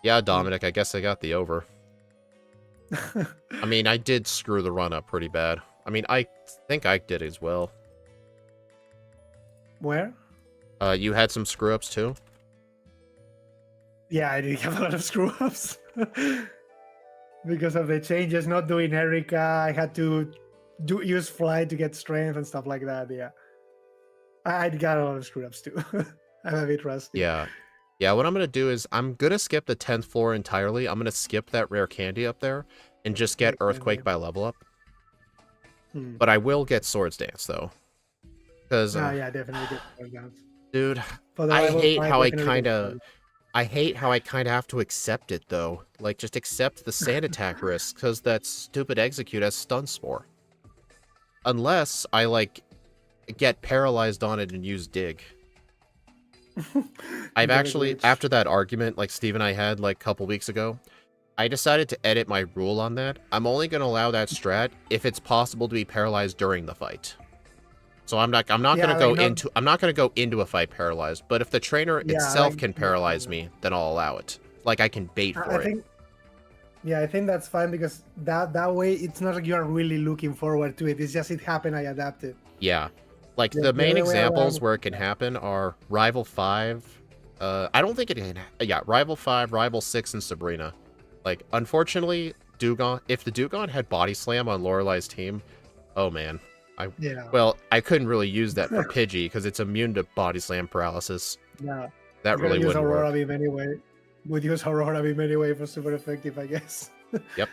Yeah, Dominic, I guess I got the over. I mean, I did screw the run up pretty bad. I mean, I think I did as well. Where? You had some screw ups too? Yeah, I did have a lot of screw ups. Because of the changes, not doing Erica, I had to use Fly to get strength and stuff like that, yeah. I got a lot of screw ups too. I'm a bit rusty. Yeah. Yeah, what I'm going to do is I'm going to skip the 10th floor entirely. I'm going to skip that rare candy up there and just get Earthquake by level up. But I will get Swords Dance, though. Because, yeah, definitely get Swords Dance. Dude, I hate how I kind of I hate how I kind of have to accept it, though. Like, just accept the sand attack risk, because that stupid execute has stun spore. Unless I, like, get paralyzed on it and use dig. I've Get a actually, glitch. after that argument, like Steve and I had, like, a couple weeks ago, I decided to edit my rule on that. I'm only going to allow that strat if it's possible to be paralyzed during the fight. So I'm not going to Yeah, go like not. into a fight paralyzed, but if the trainer Yeah, itself like can not. paralyze me, then I'll allow it. Like I can bait I for it. think. Yeah, I think that's fine because that way it's not like you are really looking forward to it. It's just it happened. I adapted. Yeah. Like The, the the main other way examples around. where it can happen are Rival 5. I don't think it can. Yeah, Rival 5, Rival 6, and Sabrina. Like, unfortunately, Dugong, if the Dugong had Body Slam on Lorelai's team, oh man. Yeah. Well, I couldn't really use that for Pidgey because it's immune to Body Slam paralysis. Yeah. That You're gonna really use wouldn't Aurora work. Beam anyway. Would use Aurora Beam anyway for super effective, I guess. Yep.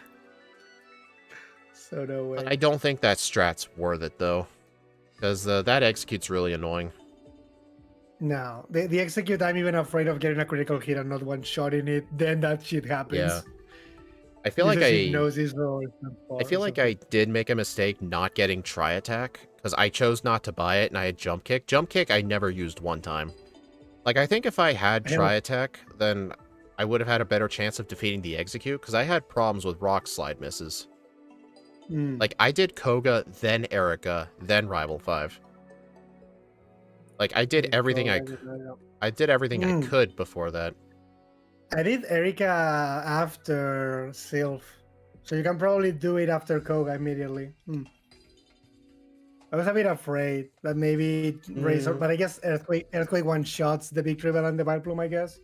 So no way. I don't think that strat's worth it, though. Because that execute's really annoying. No, the execute. I'm even afraid of getting a critical hit and not one shot in it. Then that shit Yeah. happens. I feel like Uses hypnosis or I feel like something. I did make a mistake not getting Tri Attack, because I chose not to buy it and I had Jump Kick. Jump Kick I never used one time. Like, I think if I had I have- Tri Attack, then I would have had a better chance of defeating the Execute, because I had problems with Rock Slide misses. Mm. Like, I did Koga, then Erica, then Rival 5. Like, I did everything I Mm. could before that. I did Erica after Sylph, so you can probably do it after Koga immediately. I was a bit afraid that maybe Razor, but I guess Earthquake one shots the Big Ribbon and the Vileplume, I guess.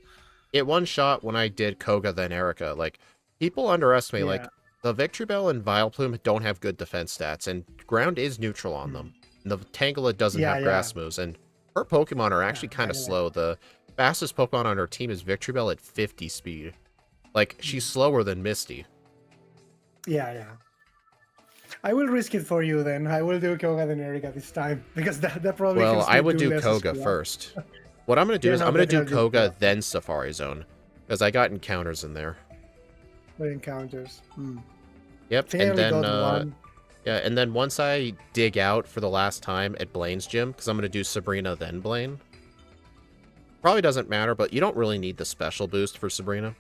It one shot when I did Koga, then Erica. Like, people underestimate, Yeah. like, the Victory Bell and Vileplume don't have good defense stats, and ground is neutral on them. And the Tangela doesn't have grass moves, and her Pokemon are actually kind of slow. The fastest Pokemon on her team is Victory Bell at 50 speed. Like, she's slower than Misty. Yeah. I will risk it for you then. I will do Koga then Erica this time because that probably Well, can I still would do less Koga scrap. first. What I'm going to do Yeah, is no, I'm going to do definitely Koga, yeah. then Safari Zone. Because I got encounters in there. The encounters. Yep, I think I and only then got one. yeah, and then once I dig out for the last time at Blaine's gym, because I'm going to do Sabrina then Blaine. Probably doesn't matter, but you don't really need the special boost for Sabrina.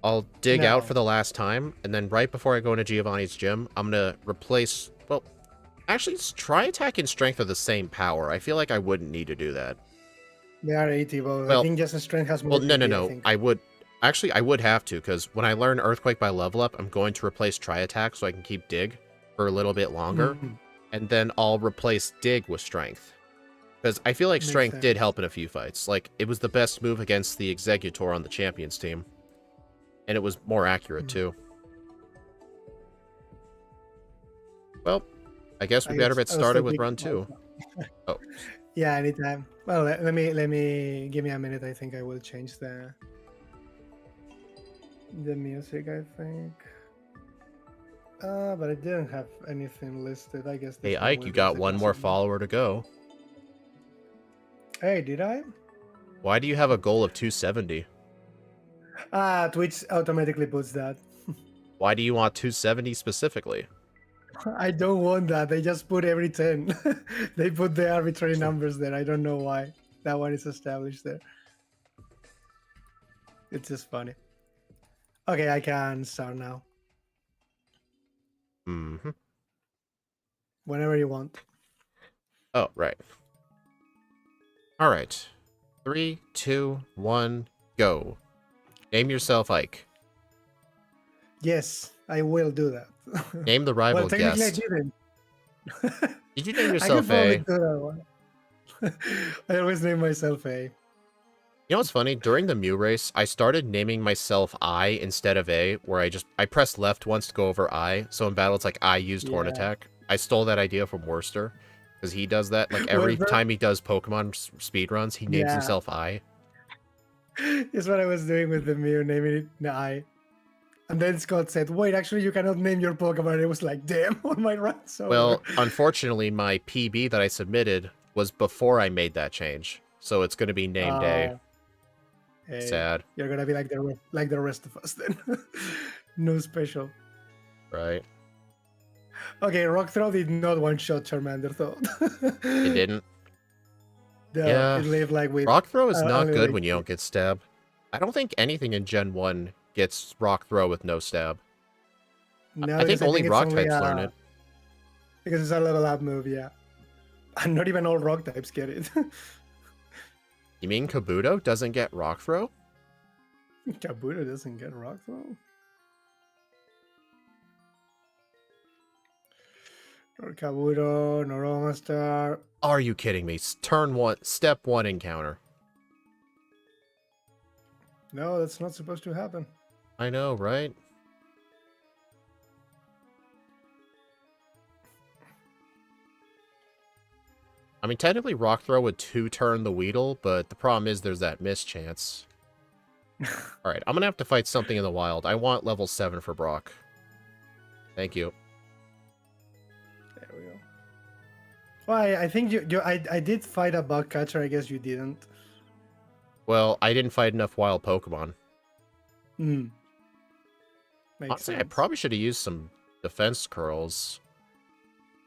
I'll dig out No. for the last time, and then right before I go into Giovanni's gym, I'm going to replace... Well, actually, Tri Attack and Strength are the same power. I feel like I wouldn't need to do that. They are 80 both. Well, I think just the strength has more. Well, no. I think. I would... Actually, I would have to, because when I learn Earthquake by level up, I'm going to replace Tri Attack so I can keep Dig for a little bit longer. And then I'll replace Dig with Strength. Because I feel like Makes Strength did sense. help in a few fights. Like, it was the best move against the Executor on the Champions team. And it was more accurate, too. Well, I guess we better get started with run 2. Oh. Yeah, anytime. Well, let me give me a minute. I think I will change the music. I think. But I didn't have anything listed. I guess. Hey, this one Ike, will you be got the one more classic. follower to go. Hey, did I? Why do you have a goal of 270? Twitch automatically puts that. Why do you want 270 specifically? I don't want that. They just put every 10. They put the arbitrary numbers there. I don't know why. That one is established there. It's just funny. Okay, I can start now. Mm-hmm. Whenever you want. Oh, right. All right. 3, 2, 1, go. Name yourself Ike. Yes, I will do that. Name the rival Well, technically guest. I didn't. Did you name I yourself could probably A? do that one. I always name myself A. You know what's funny? During the Mew race, I started naming myself I instead of A, where I pressed left once to go over I, so in battle it's like I used Horn Attack. I stole that idea from Worcester, because he does that. Like, every time he does Pokemon speedruns, he names himself I. It's what I was doing with the Mew, naming it I. And then Scott said, wait, actually, you cannot name your Pokemon. It was like, damn, on my run. So Well, unfortunately, my PB that I submitted was before I made that change, so it's going to be named A. Hey, Sad, you're gonna be like the rest of us then. No special. right? Okay, Rock Throw did not one shot Charmander though. It didn't. No, Yeah. it lived like with Rock Throw is a not little good when you HP. don't get stab. I don't think anything in Gen 1 gets Rock Throw with no stab. No, I think because I only think it's Rock only types learn it. because it's a level up move, yeah. And not even all rock types get it. You mean Kabuto doesn't get Rock Throw? Kabuto doesn't get rock throw. Nor Kabuto, nor Omastar. Are you kidding me? Turn 1, Step 1 encounter. No, that's not supposed to happen. I know, right? I mean, technically Rock Throw would 2-turn the Weedle, but the problem is there's that miss chance. Alright, I'm gonna have to fight something in the wild. I want level 7 for Brock. Thank you. There we go. Well, I think I did fight a bug catcher. I guess you didn't. Well, I didn't fight enough wild Pokemon. Hmm. Makes Honestly, I sense. probably should have used some defense curls.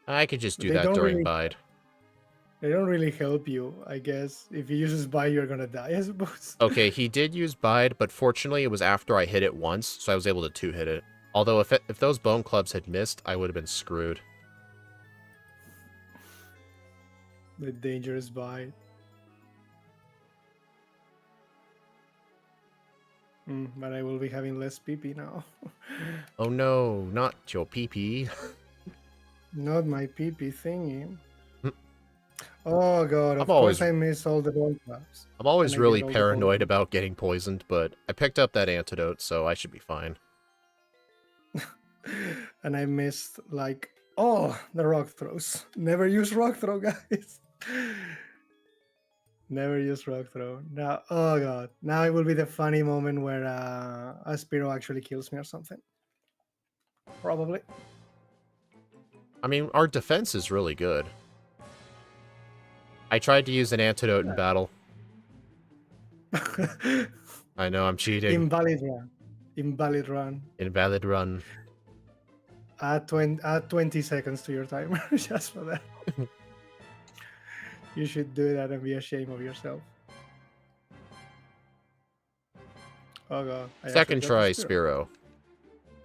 I could just But do they that don't during really Bide. they don't really help you. I guess if he uses by, you're gonna die. I suppose. Okay, he did use Bide, but fortunately it was after I hit it once, so I was able to 2-hit it. Although if those Bone Clubs had missed, I would have been screwed. The dangerous bite. But I will be having less PP now. Oh no, not your PP. Not my PP thingy. Oh god, I'm of course always I miss all the ball clubs. I'm always And I really get all the paranoid Pokemon. about getting poisoned, but I picked up that antidote, so I should be fine. And I missed like oh the rock throws. Never use rock throw, guys. Never use rock throw. Now oh god. Now it will be the funny moment where a Spiro actually kills me or something. Probably. I mean, our defense is really good. I tried to use an antidote in battle. I know, I'm cheating. Invalid run. Invalid run. Invalid run. Add 20 seconds to your timer just for that. You should do that and be ashamed of yourself. Oh god. I actually Second got the try, Spiro. Spiro.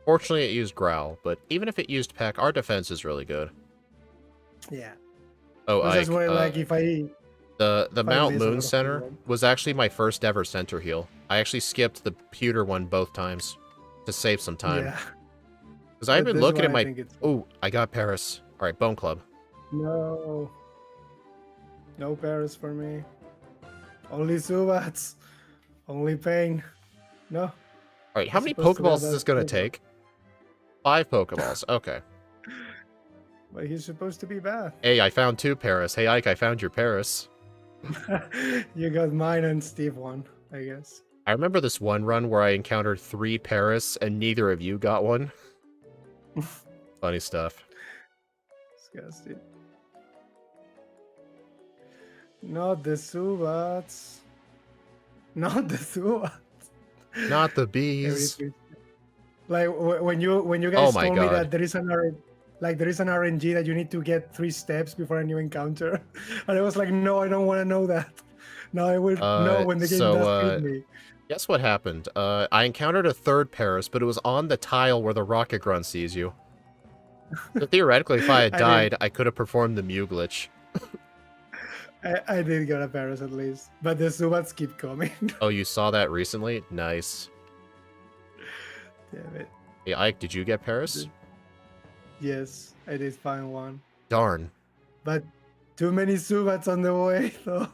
Fortunately, it used Growl, but even if it used Peck, our defense is really good. Yeah. Oh, I was just Ike, worried like if I the Mount miss a Moon lot of Center people. was actually my first ever center heal. I actually skipped the pewter one both times to save some time. Yeah. Because I've But been this looking one at I my... think it's Oh, I got Paris. Alright, Bone Club. no. No Paris for me. Only Subats. Only pain. No. Alright, how It's many supposed to be Pokeballs is about this going to Pokemon. take? 5 Pokeballs. Okay. But he's supposed to be bad. Hey, I found 2 Paris. Hey, Ike, I found your Paris. You got mine and Steve one, I guess. I remember this one run where I encountered 3 Paris and neither of you got one. Funny stuff. Disgusting. Not the Subats. Not the Subats. Not the bees. Like when you Oh guys my told me God. that there is an RNG that you need to get 3 steps before a new encounter, and I was like, no, I don't want to know that. Now I will know when the game does hit me. Guess what happened? I encountered a 3rd Paris, but it was on the tile where the Rocket Grunt sees you. So theoretically, if I had died, I could have performed the Mew glitch. I did get a Paris at least, but the Subats keep coming. Oh, you saw that recently? Nice. Damn it. Hey, Ike, did you get Paris? Yes, I did find one. Darn. But too many Subats on the way, though.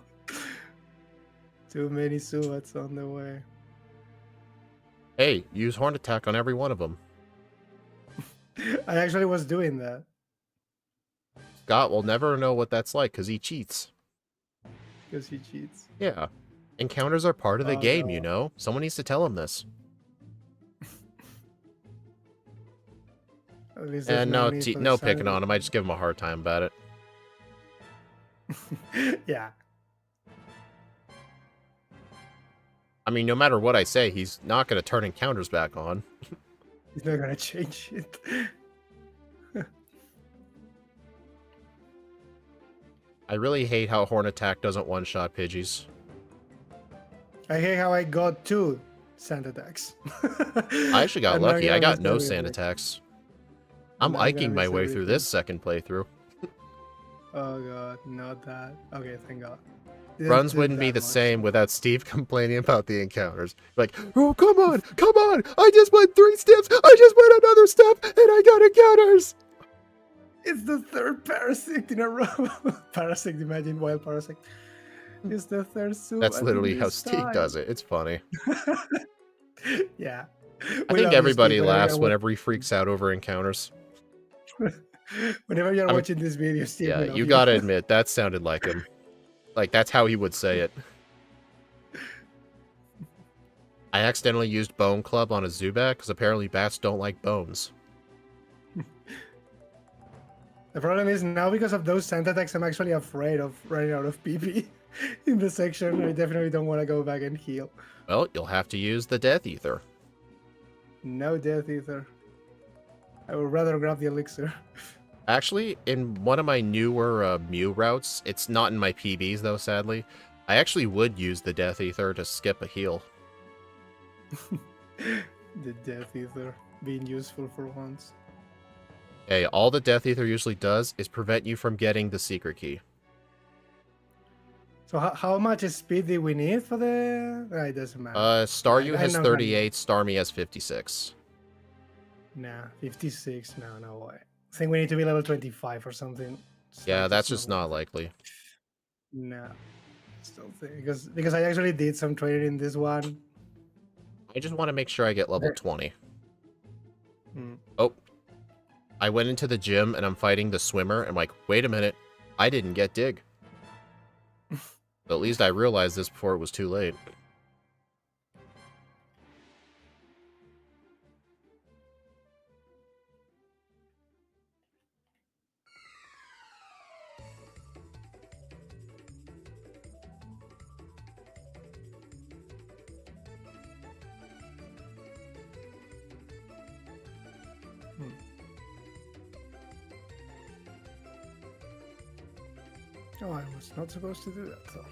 Too many Subats on the way. Hey, use Horn Attack on every one of them. I actually was doing that. Scott will never know what that's like because he cheats. Because he cheats. Yeah. Encounters are part of the game, no. you know? Someone needs to tell him this. At least And there's no, need for the no picking sanity. on him. I just give him a hard time about it. Yeah. I mean, no matter what I say, he's not going to turn encounters back on. He's not gonna change it. I really hate how Horn Attack doesn't one-shot Pidgeys. I hate how I got 2 sand attacks. I actually got And now I'm lucky. I gonna got miss no everything. sand attacks. And I'm now I'm gonna iking my miss way through everything. this second playthrough. Oh god, not that. Okay, thank god. Runs Did wouldn't be that the much. same without Steve complaining about the encounters. Like, oh, come on! I just went 3 steps, I just went another step, and I got encounters! It's the 3rd Parasect in a row. Parasect, imagine wild Parasect. It's the 3rd That's Zubat in literally how this Steve time. does it. It's funny. Yeah. I We think love you, Steve. everybody laughs whenever he freaks out over encounters. Whenever you're I mean, watching this video, Steve, yeah, we love you you. gotta admit, that sounded like him. Like, that's how he would say it. I accidentally used Bone Club on a Zubat, because apparently bats don't like bones. The problem is now because of those sand attacks, I'm actually afraid of running out of PP in the section. I definitely don't want to go back and heal. Well, you'll have to use the Death Ether. No Death Ether. I would rather grab the elixir. Actually, in one of my newer Mew routes, it's not in my PBs though, sadly, I actually would use the Death Ether to skip a heal. The Death Ether being useful for once. Hey, all the Death Ether usually does is prevent you from getting the secret key. So how much speed do we need for the... it doesn't matter. Staryu I has know 38, Starmie has 56. Nah, 56. No way. I think we need to be level 25 or something. Yeah, that's Start just to not likely. No. Still think because I actually did some training in this one. I just want to make sure I get level 20. Mm. Oh. I went into the gym and I'm fighting the swimmer. I'm like, wait a minute. I didn't get dig. But at least I realized this before it was too late. Oh, I was not supposed to do that though.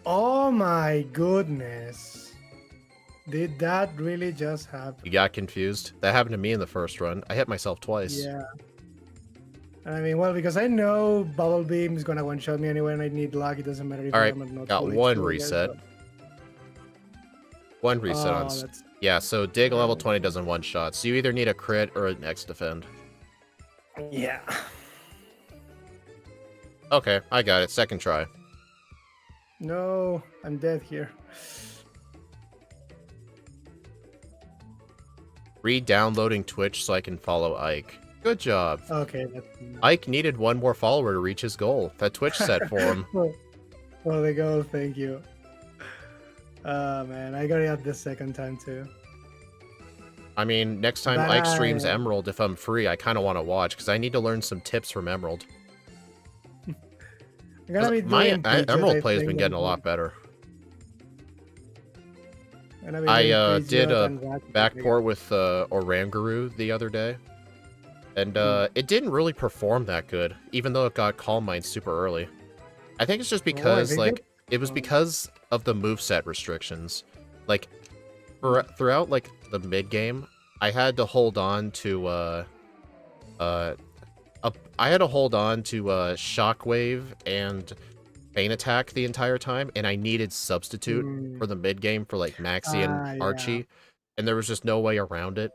Oh my goodness. Did that really just happen? You got confused? That happened to me in the first run. I hit myself twice. Yeah. I mean, well, because I know Bubble Beam is gonna one-shot me anyway, and I need luck. It doesn't matter if Alright, I'm not got fully one true, reset. but... One reset on... that's... Yeah, so dig level 20 doesn't one-shot, so you either need a crit or an X defend. Yeah. Okay, I got it. Second try. No, I'm dead here. Re-downloading Twitch so I can follow Ike. Good job. Okay, that's... Ike needed one more follower to reach his goal. That Twitch set for him. Well, the goal, thank you. Man, I got it at the second time too. I mean, next time But Ike streams Emerald, if I'm free, I kind of want to watch, because I need to learn some tips from Emerald. I'm gonna be My doing Peaches, Emerald I play has think, been getting a lot better. I did a backport with Oranguru the other day, and it didn't really perform that good, even though it got Calm Mind super early. I think it's just because, like, it was because of the moveset restrictions. Like, throughout, like, the mid-game, I had to hold on to, Shockwave and Bane Attack the entire time, and I needed Substitute for the mid-game for, like, Maxie and Archie, yeah. and there was just no way around it.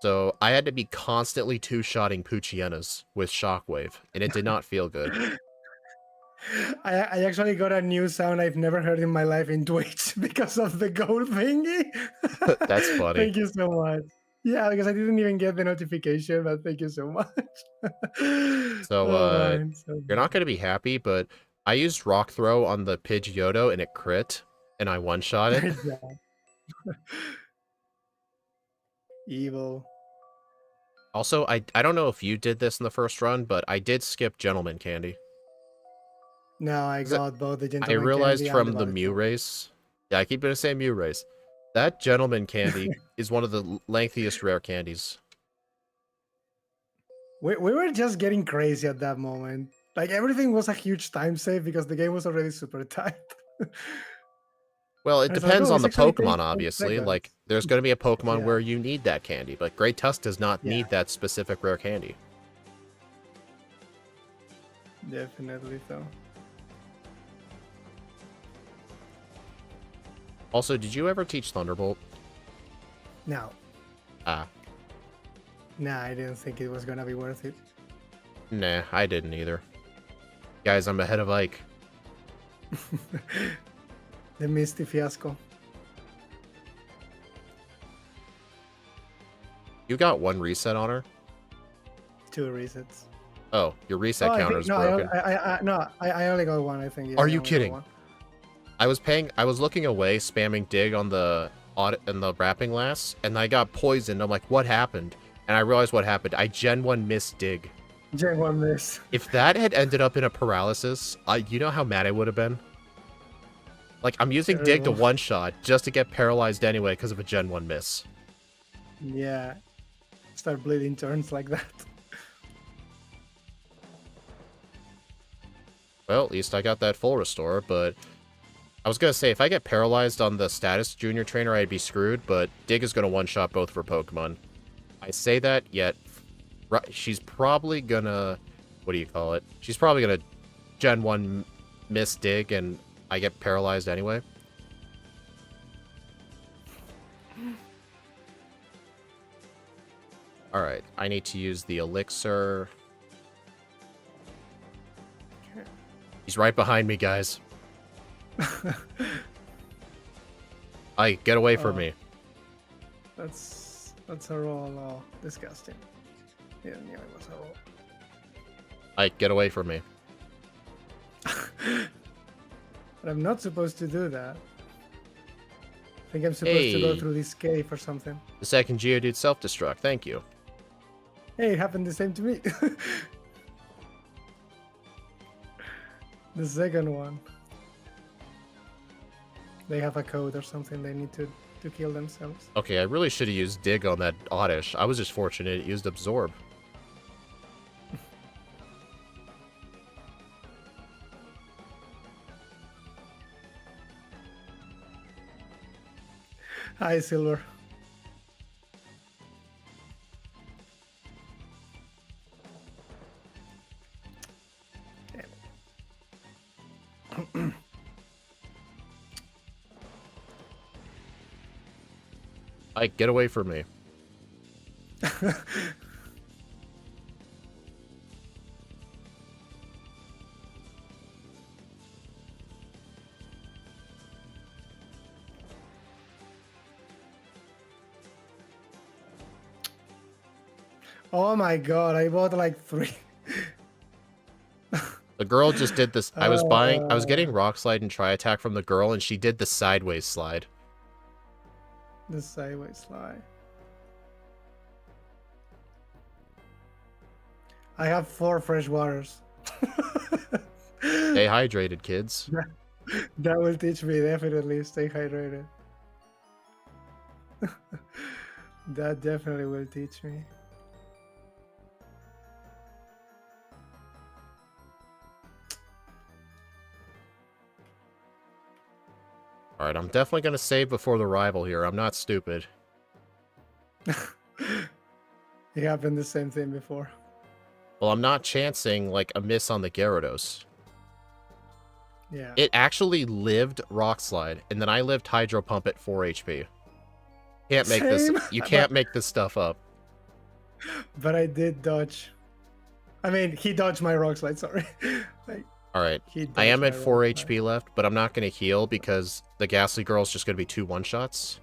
So I had to be constantly two-shotting Poochyenas with Shockwave, and it did not feel good. I actually got a new sound I've never heard in my life in Twitch because of the gold thingy. That's funny. Thank you so much. Yeah, because I didn't even get the notification, but thank you so much. So, you're not going to be happy, but I used Rock Throw on the Pidgeotto, and it crit, and I one-shot it. Evil. Also, I don't know if you did this in the first run, but I did skip Gentleman Candy. No, I 'Cause I got both the I gentleman realized candy and the from the Mew buttercup. race, yeah, I keep gonna say Mew race, that gentleman candy is one of the lengthiest rare candies. We were just getting crazy at that moment. Like everything was a huge time save because the game was already super tight. Well, it I was like, depends oh, on this the actually Pokemon, takes 10 obviously. Like, seconds. there's going to be a Pokemon Yeah, where you need that candy, but Great Tusk does not yeah, need that specific rare candy. definitely so. Also, did you ever teach Thunderbolt? No, Ah, nah, I didn't think it was gonna be worth it. nah, I didn't either. Guys, I'm ahead of Ike. The Misty fiasco. You got one reset on her? 2 resets. Oh, your Oh, reset I counter think is no, broken. no, I only got one. I think. Yeah, Are I you only got kidding? one. I was looking away, spamming dig on the audit and the wrapping last, and I got poisoned. I'm like, what happened? And I realized what happened. I Gen 1 missed dig. Gen 1 miss. If that had ended up in a paralysis, you know how mad I would have been? Like, I'm using dig to Terrible. one-shot just to get paralyzed anyway because of a Gen 1 miss. Yeah, start bleeding turns like that. Well, at least I got that full restore, but I was gonna say, if I get paralyzed on the status junior trainer, I'd be screwed, but dig is gonna one-shot both of her Pokemon. I say that, yet she's probably gonna... What do you call it? She's probably gonna Gen 1 miss dig, and I get paralyzed anyway. Alright, I need to use the elixir. He's right behind me, guys. Get away from me. That's a roll. Oh, disgusting. Yeah, knew it was a roll. Get away from me. But I'm not supposed to do that. I think I'm supposed to go Hey, through this cave or something. the second Geodude self-destruct, thank you. Hey, it happened the same to me. The second one. They have a code or something they need to kill themselves. Okay, I really should have used dig on that Oddish. I was just fortunate it used absorb. Hi, Silver. Get away from me. Oh my god, I bought like 3. The girl just did this. I was Uh, getting Rock Slide and Tri Attack from the girl, and she did the sideways slide. the sideways slide. I have 4 fresh waters. Stay hydrated, kids. That will teach me definitely. Stay hydrated. That definitely will teach me. Alright, I'm definitely gonna save before the rival here. I'm not stupid. It happened the same thing before. Well, I'm not chancing, like, a miss on the Gyarados. Yeah. It actually lived Rock Slide, and then I lived Hydro Pump at 4 HP. Can't make this. Same, You can't make this stuff up. but I did dodge. I mean, he dodged my rock slide. Sorry. Like, Alright, he I am dodged at my 4 rock slide. HP left, but I'm not going to heal because the Ghastly Girl's just going to be 2 one-shots.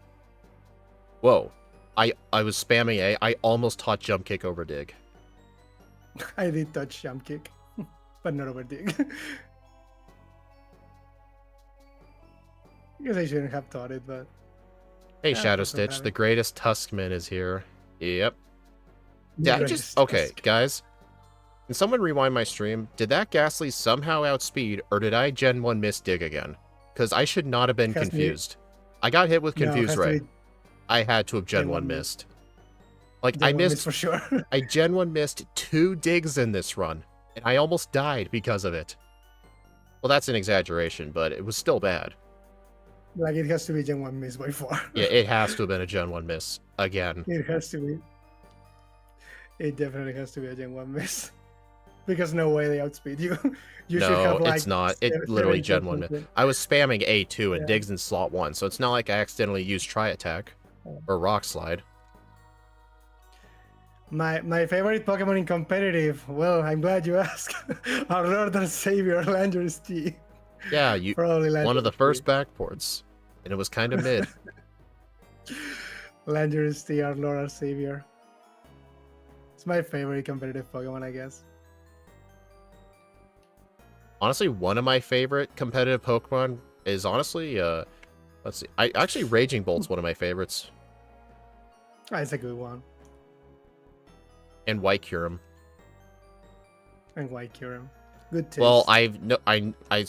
Whoa. I was spamming A. I almost taught Jump Kick over Dig. I did touch jump kick, but not over dig. Because I shouldn't have taught it, but Hey, yeah, Shadow doesn't Stitch, matter. the greatest Tuskman is here. Yep. The Yeah, greatest okay, Tusk. guys. Can someone rewind my stream? Did that Ghastly somehow outspeed, or did I Gen 1 miss dig again? Because I should not have been Has to be confused. I got hit with no, it Confuse has to Ray. be I had to have Gen Gen 1 1 miss. missed. Like, Gen 1 miss for sure. I Gen 1 missed 2 digs in this run, and I almost died because of it. Well, that's an exaggeration, but it was still bad. Like it has to be Gen 1 miss by far. Yeah, it has to have been a Gen 1 miss. Again. It has to be. It definitely has to be a Gen 1 miss. Because no way they outspeed you. You should No, have like it's not. It literally Gen 1 miss. I was spamming A2 and Yeah. digs in slot 1, so it's not like I accidentally used Tri Attack or Rock Slide. My favorite Pokemon in competitive, well, I'm glad you asked. Our Lord and Savior, Landorus T. Yeah, Probably Landorus one of the T. first backports, and it was kind of mid. Landorus T, our Lord and Savior. It's my favorite competitive Pokemon, I guess. Honestly, one of my favorite competitive Pokemon is honestly, let's see. Actually, Raging Bolt's one of my favorites. Oh, it's a good one. And White Kyurem. And White Kyurem. Good taste. Well, I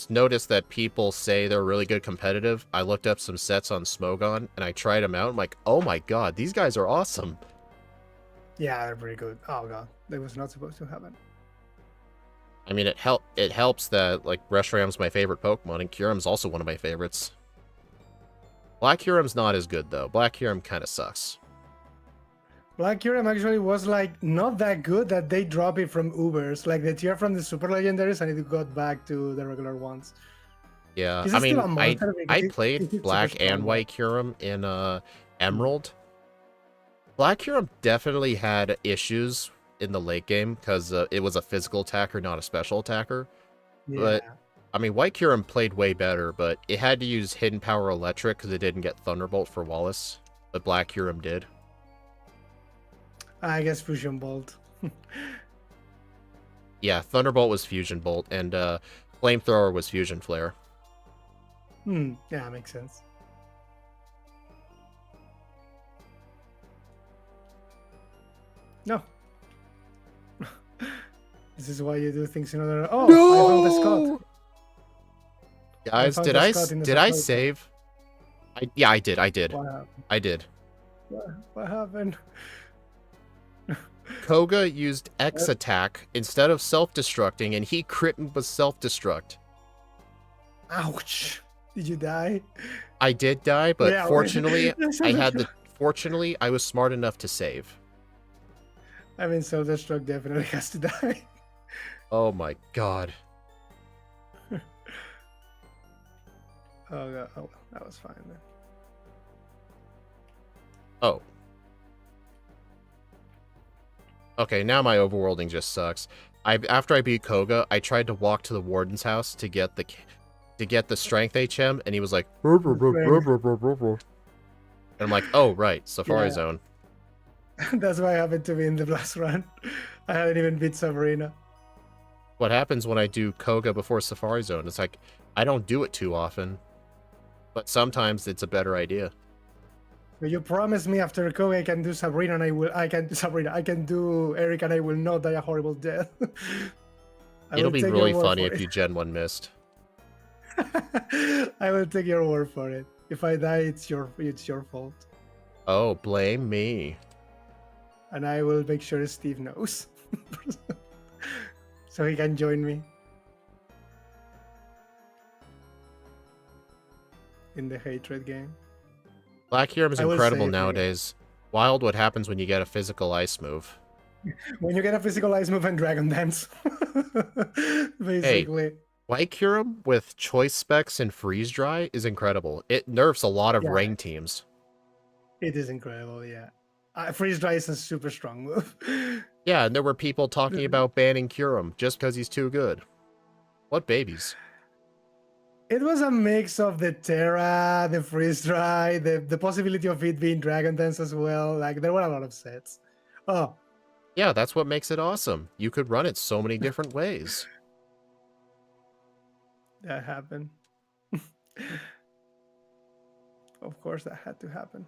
noticed that people say they're really good competitive. I looked up some sets on Smogon, and I tried them out. I'm like, oh my god, these guys are awesome. Yeah, they're pretty good. Oh god, that was not supposed to happen. I mean, it helps that, like, Reshram's my favorite Pokemon, and Kyurem's also one of my favorites. Black Kyurem's not as good, though. Black Kyurem kind of sucks. Black Kyurem actually was, like, not that good that they dropped it from Ubers. Like, the tier from the Super Legendaries, and it got back to the regular ones. Yeah, Is I it still mean, a monster? Because I it's played super Black strong, and though. White Kyurem in Emerald. Black Kyurem definitely had issues in the late game because it was a physical attacker, not a special attacker. Yeah. But, I mean, White Kyurem played way better, but it had to use Hidden Power Electric because it didn't get Thunderbolt for Wallace. But Black Kyurem did. I guess Fusion Bolt. Yeah, Thunderbolt was Fusion Bolt, and Flamethrower was Fusion Flare. Yeah, makes sense. No. This is why you do things in other. Oh, I found the Scott. Guys, found did the I Scott in the did I Safari. save? Yeah, I did. What happened? I did. What happened? Koga used X attack instead of self-destructing, and he crit with self-destruct. Ouch! Did you die? I did die, but Yeah, fortunately, I Fortunately, I was smart enough to save. I mean, self-destruct definitely has to die. Oh my god. Oh god, oh, that was fine then. Oh. Okay, now my overworlding just sucks. After I beat Koga, I tried to walk to the warden's house to get the strength HM, and he was like, and I'm like, oh right, Safari Yeah. Zone. That's what happened to me in the last run. I hadn't even beat Sabrina. What happens when I do Koga before Safari Zone? It's like, I don't do it too often, but sometimes it's a better idea. But you promised me after Koga I can do Sabrina and I can do Eric and I will not die a horrible death. It'll be really funny if you Gen 1 missed. I will take your word for it. If I die, it's your fault. Oh, blame me. And I will make sure Steve knows. So he can join me in the hatred game. Black Kyurem is I will incredible save you. nowadays. Wild what happens when you get a physical ice move. When you get a physical ice move and dragon dance. Basically. White Kyurem with choice specs and freeze dry is incredible. It nerfs a lot of Yeah. rain teams. It is incredible, yeah. Freeze dry is a super strong move. Yeah, and there were people talking about banning Kyurem just because he's too good. What babies? It was a mix of the Terra, the freeze dry, the possibility of it being dragon dance as well. Like there were a lot of sets. Oh, Yeah, that's what makes it awesome. You could run it so many different ways. that happened. Of course, that had to happen.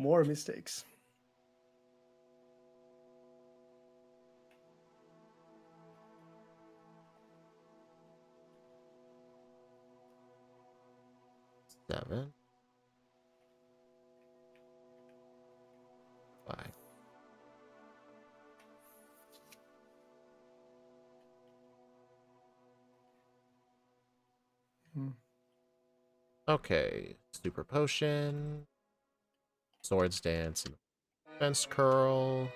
More mistakes. Seven. 5. Hmm. Okay. Super potion. Swords dance and fence curl.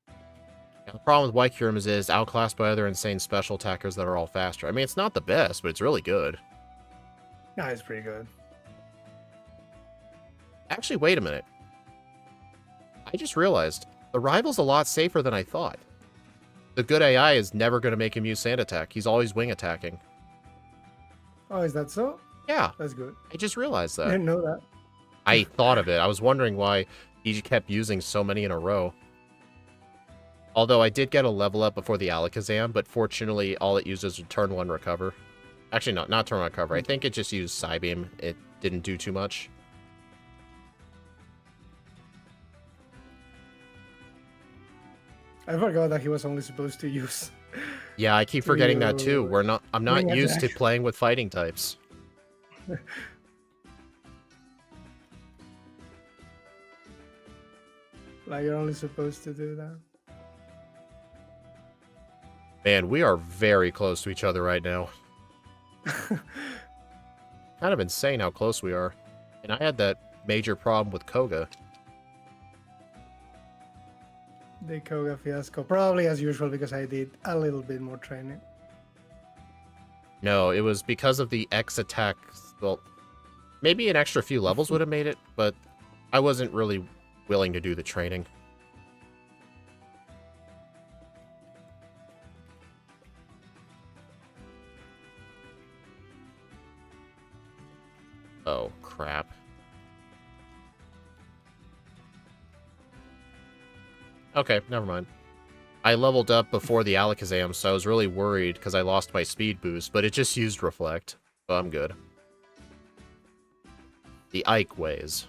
Yeah, the problem with White Curiums is outclassed by other insane special attackers that are all faster. I mean, it's not the best, but it's really good. No, it's pretty good. Actually, wait a minute. I just realized the rival's a lot safer than I thought. The good AI is never going to make him use sand attack. He's always wing attacking. Oh, is that so? Yeah, That's good. I just realized I that. didn't know that. I thought of it. I was wondering why he kept using so many in a row. Although I did get a level up before the Alakazam, but fortunately all it uses was turn 1 recover. Actually, no, not turn 1 recover. I think it just used Psybeam. It didn't do too much. I forgot that he was only supposed to use. Yeah, I keep forgetting that too. to I'm not wing used to attack. playing with fighting types. Like you're only supposed to do that. Man, we are very close to each other right now. Kind of insane how close we are. And I had that major problem with Koga. The Koga fiasco. Probably as usual because I did a little bit more training. No, it was because of the X attack. Well, maybe an extra few levels would have made it, but I wasn't really willing to do the training. Oh, crap. Okay, never mind. I leveled up before the Alakazam, so I was really worried because I lost my speed boost, but it just used Reflect, so I'm good. The Ike ways.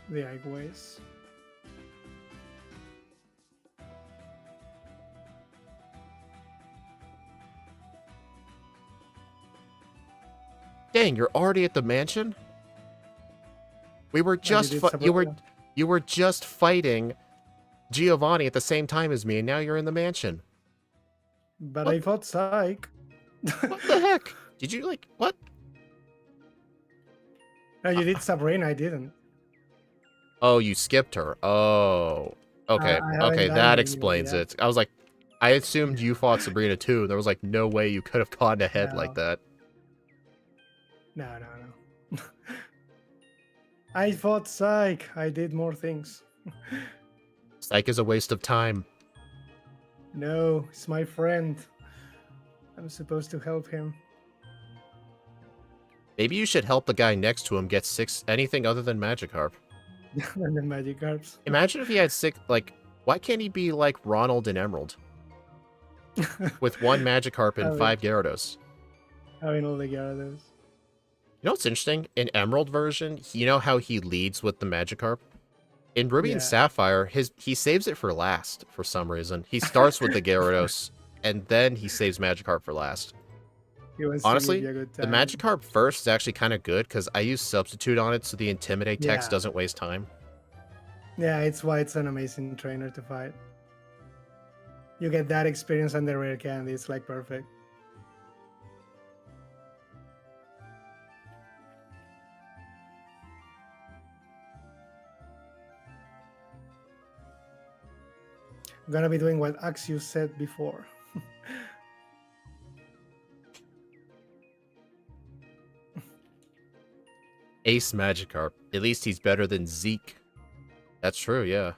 The Ike ways. Dang, you're already at the mansion? We were just you were just fighting Giovanni at the same time as me, and now you're in the mansion. But What? I fought Psych. What the heck? Did you like what? No, you did Sabrina. I didn't. Oh, you skipped her. Oh. Okay. I haven't Okay, done that it explains yet. it. I was like, I assumed you fought Sabrina too. There was like no way you could have gone ahead like No. that. No. I fought Psych. I did more things. Psych is a waste of time. No, it's my friend. I'm supposed to help him. Maybe you should help the guy next to him get 6 anything other than Magikarp. And the Magikarps. Imagine if he had 6 like why can't he be like Ronald and Emerald with 1 Magikarp and 5 Gyarados? Having all the Gyarados. You know what's interesting? In Emerald version, you know how he leads with the Magikarp? In Ruby and Yeah. Sapphire, he saves it for last for some reason. He starts with the Gyarados, and then he saves Magikarp for last. He wants Honestly, to give you a good the time. Magikarp first is actually kind of good because I use Substitute on it so the Intimidate text Yeah. doesn't waste time. Yeah, it's why it's an amazing trainer to fight. You get that experience and the rare candy. It's like perfect. I'm gonna be doing what Axius said before. Ace Magikarp. At least he's better than Zeke. That's true, yeah.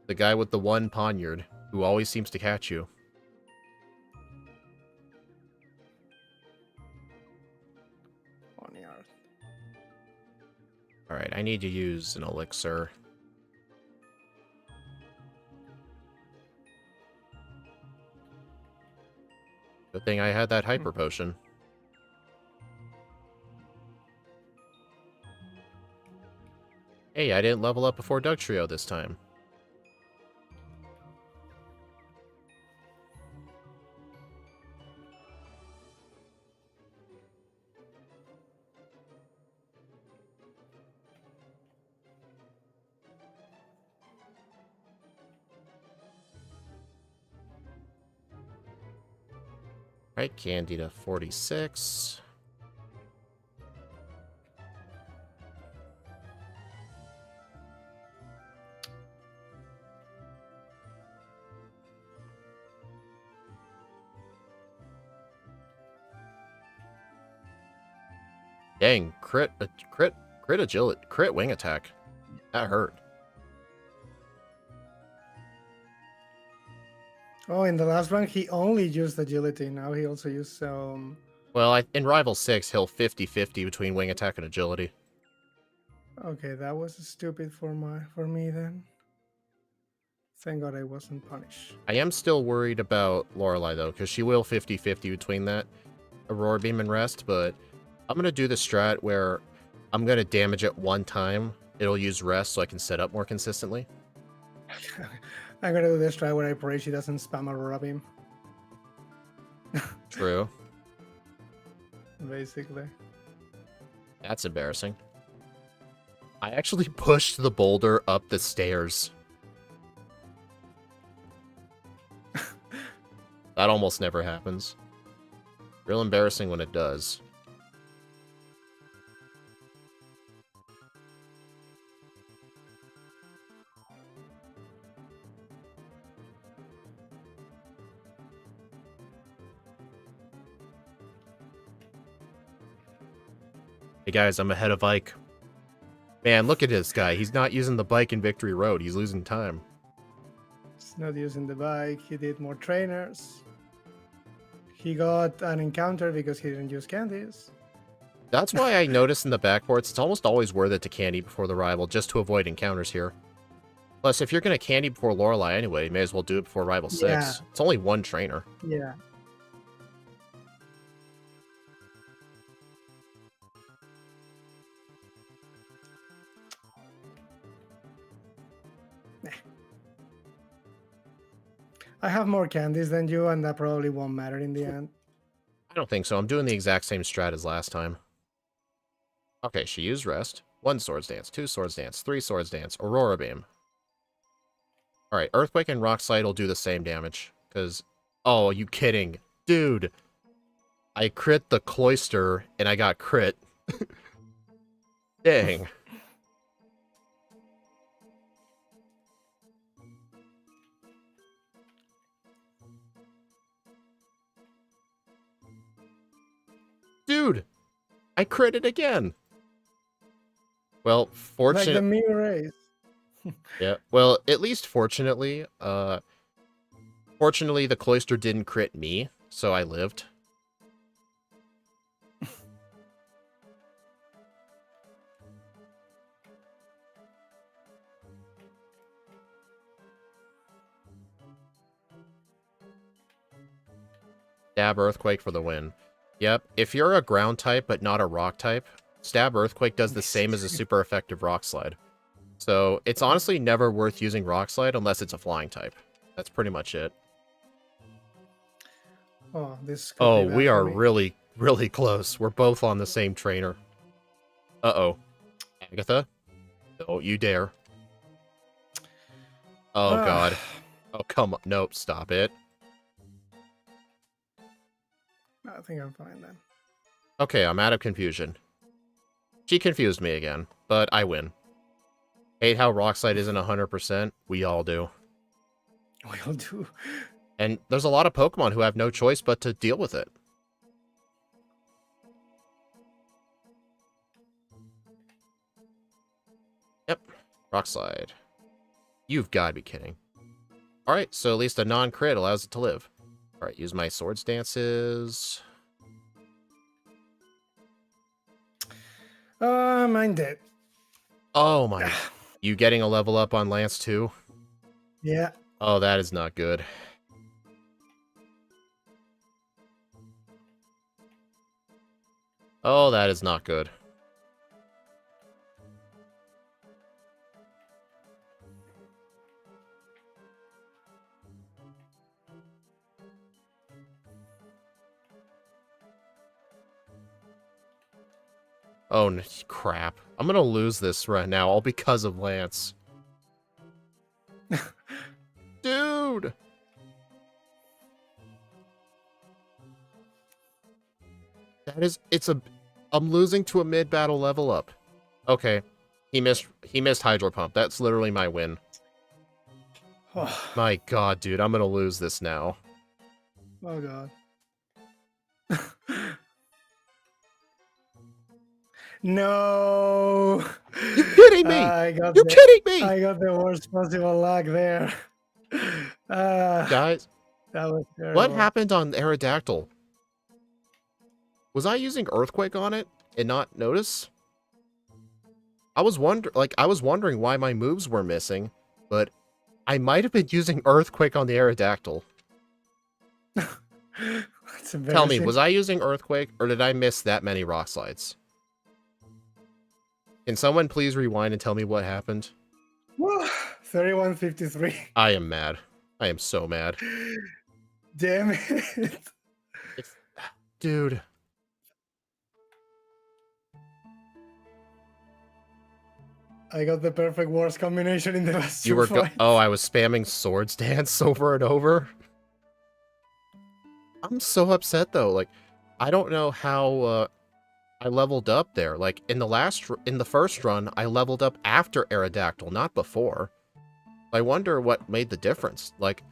The guy with the 1 Poniard, who always seems to catch you. On the earth. Alright, I need to use an elixir. Good thing I had that hyper potion. Hey, I didn't level up before Doug Trio this time. Right, Candy to 46. Dang, crit agility, crit wing attack. That hurt. Oh, in the last one, he only used agility. Now he also used Well, in Rival 6, he'll 50-50 between wing attack and agility. Okay, that was stupid for me then. Thank God I wasn't punished. I am still worried about Lorelei, though, because she will 50-50 between that Aurora Beam and Rest, but I'm going to do the strat where I'm going to damage it one time. It'll use Rest so I can set up more consistently. I'm gonna do this try where I pray she doesn't spam Aurora Beam. True. Basically. That's embarrassing. I actually pushed the boulder up the stairs. That almost never happens. Real embarrassing when it does. Hey guys, I'm ahead of Ike. Man, look at this guy. He's not using the bike in Victory Road. He's losing time. He's not using the bike. He did more trainers. He got an encounter because he didn't use candies. That's why I noticed in the backports, it's almost always worth it to candy before the rival, just to avoid encounters here. Plus, if you're going to candy before Lorelei anyway, you may as well do it before Rival 6. Yeah. It's only one trainer. Yeah. I have more candies than you, and that probably won't matter in the end. I don't think so. I'm doing the exact same strat as last time. Okay, she used Rest. 1 Swords Dance, 2 Swords Dance, 3 Swords Dance, Aurora Beam. Alright, Earthquake and Rock Slide will do the same damage. Because, oh, are you kidding? Dude! I crit the Cloister, and I got crit. Dang. Dude! I critted again! Well, Like the mirror race. Yeah, well, at least fortunately, fortunately the Cloister didn't crit me, so I lived. Stab Earthquake for the win. Yep, if you're a ground type but not a rock type, Stab Earthquake does the same as a super effective Rock Slide. So it's honestly never worth using Rock Slide unless it's a flying type. That's pretty much it. Oh, this. Oh, we are really, really close. We're both on the same trainer. Uh-oh. Agatha? Don't you dare. Oh, God. Oh, come on. Nope, stop it. I think I'm fine then. Okay, I'm out of confusion. She confused me again, but I win. Hate how Rockslide isn't 100%. We all do. We all do. And there's a lot of Pokemon who have no choice but to deal with it. Yep, Rockslide. You've got to be kidding. Alright, so at least a non-crit allows it to live. Alright, use my Swords Dances. Mine dead. Oh my. You getting a level up on Lance too? Yeah. Oh, that is not good. Oh, that is not good. Oh, crap. I'm gonna lose this right now, all because of Lance. Dude! I'm losing to a mid-battle level up. Okay. He missed Hydro Pump. That's literally my win. My god, dude, I'm gonna lose this now. Oh god. No. You kidding me? You kidding me? I got the worst possible luck there. Guys, That was what terrible. happened on Aerodactyl? Was I using Earthquake on it and not notice? I was wondering why my moves were missing, but I might have been using Earthquake on the Aerodactyl. That's embarrassing. Tell me, was I using Earthquake, or did I miss that many rock slides? Can someone please rewind and tell me what happened? 3153. I am mad. I am so mad. Damn it. Dude. I got the perfect worst combination in the last You two were fights. Oh, I was spamming Swords Dance over and over? I'm so upset, though. Like, I don't know how, I leveled up there. Like, in the first run, I leveled up after Aerodactyl, not before. I wonder what made the difference. Like,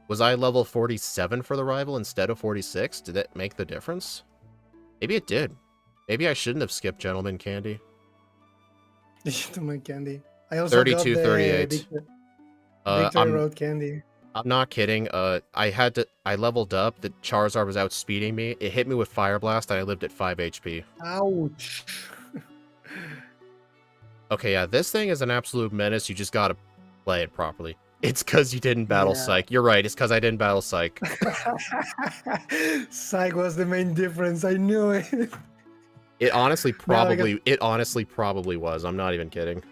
was I level 47 for the rival instead of 46? Did that make the difference? Maybe it did. Maybe I shouldn't have skipped Gentleman Candy. Gentleman Candy. I also 32, got the 38. Victory Road Candy. I'm not kidding. I leveled up. The Charizard was outspeeding me. It hit me with Fire Blast, and I lived at 5 HP. Ouch. Okay, yeah, this thing is an absolute menace. You just gotta play it properly. It's because you didn't battle Psych. You're right. It's because I didn't battle Psych. Psych was the main difference. I knew it. It honestly probably was. I'm not even kidding.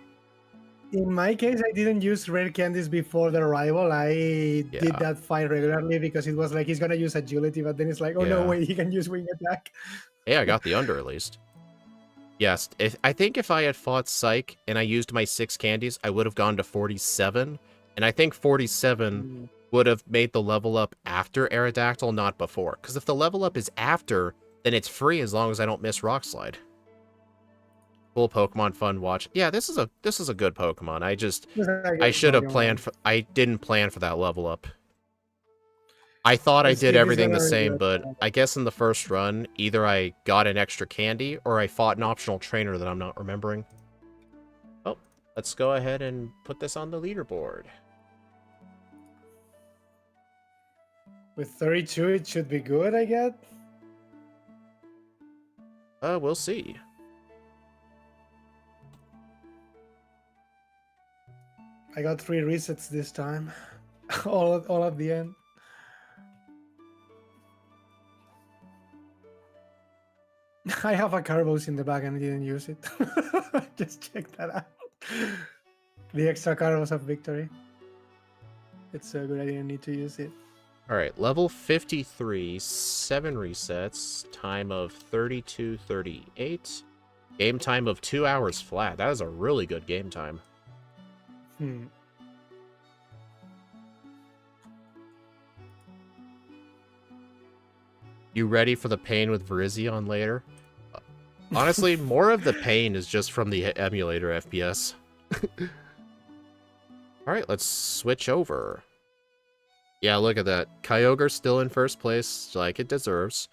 In my case, I didn't use rare candies before the arrival. I did that fight regularly because it was like he's gonna use agility, but then it's like, oh no, wait, he can use wing attack. Hey, I got the under at least. Yes, I think if I had fought Psych and I used my 6 candies, I would have gone to 47. And I think 47 would have made the level up after Aerodactyl, not before. Because if the level up is after, then it's free as long as I don't miss Rock Slide. Cool Pokemon fun watch. Yeah, this is a good Pokemon. I should have planned for. I didn't plan for that level up. I thought I did everything the same, but I guess in the first run, either I got an extra candy or I fought an optional trainer that I'm not remembering. Oh, let's go ahead and put this on the leaderboard. With 32, it should be good, I guess. We'll see. I got 3 resets this time. all at the end. I have a Carbos in the bag and I didn't use it. Just check that out. The extra Carbos of victory. It's so good I didn't need to use it. Alright, level 53, 7 resets, time of 32:38, game time of 2 hours flat. That is a really good game time. You ready for the pain with Virizion later? Honestly, more of the pain is just from the emulator FPS. Alright, let's switch over. Yeah, look at that. Kyogre's still in first place, like it deserves.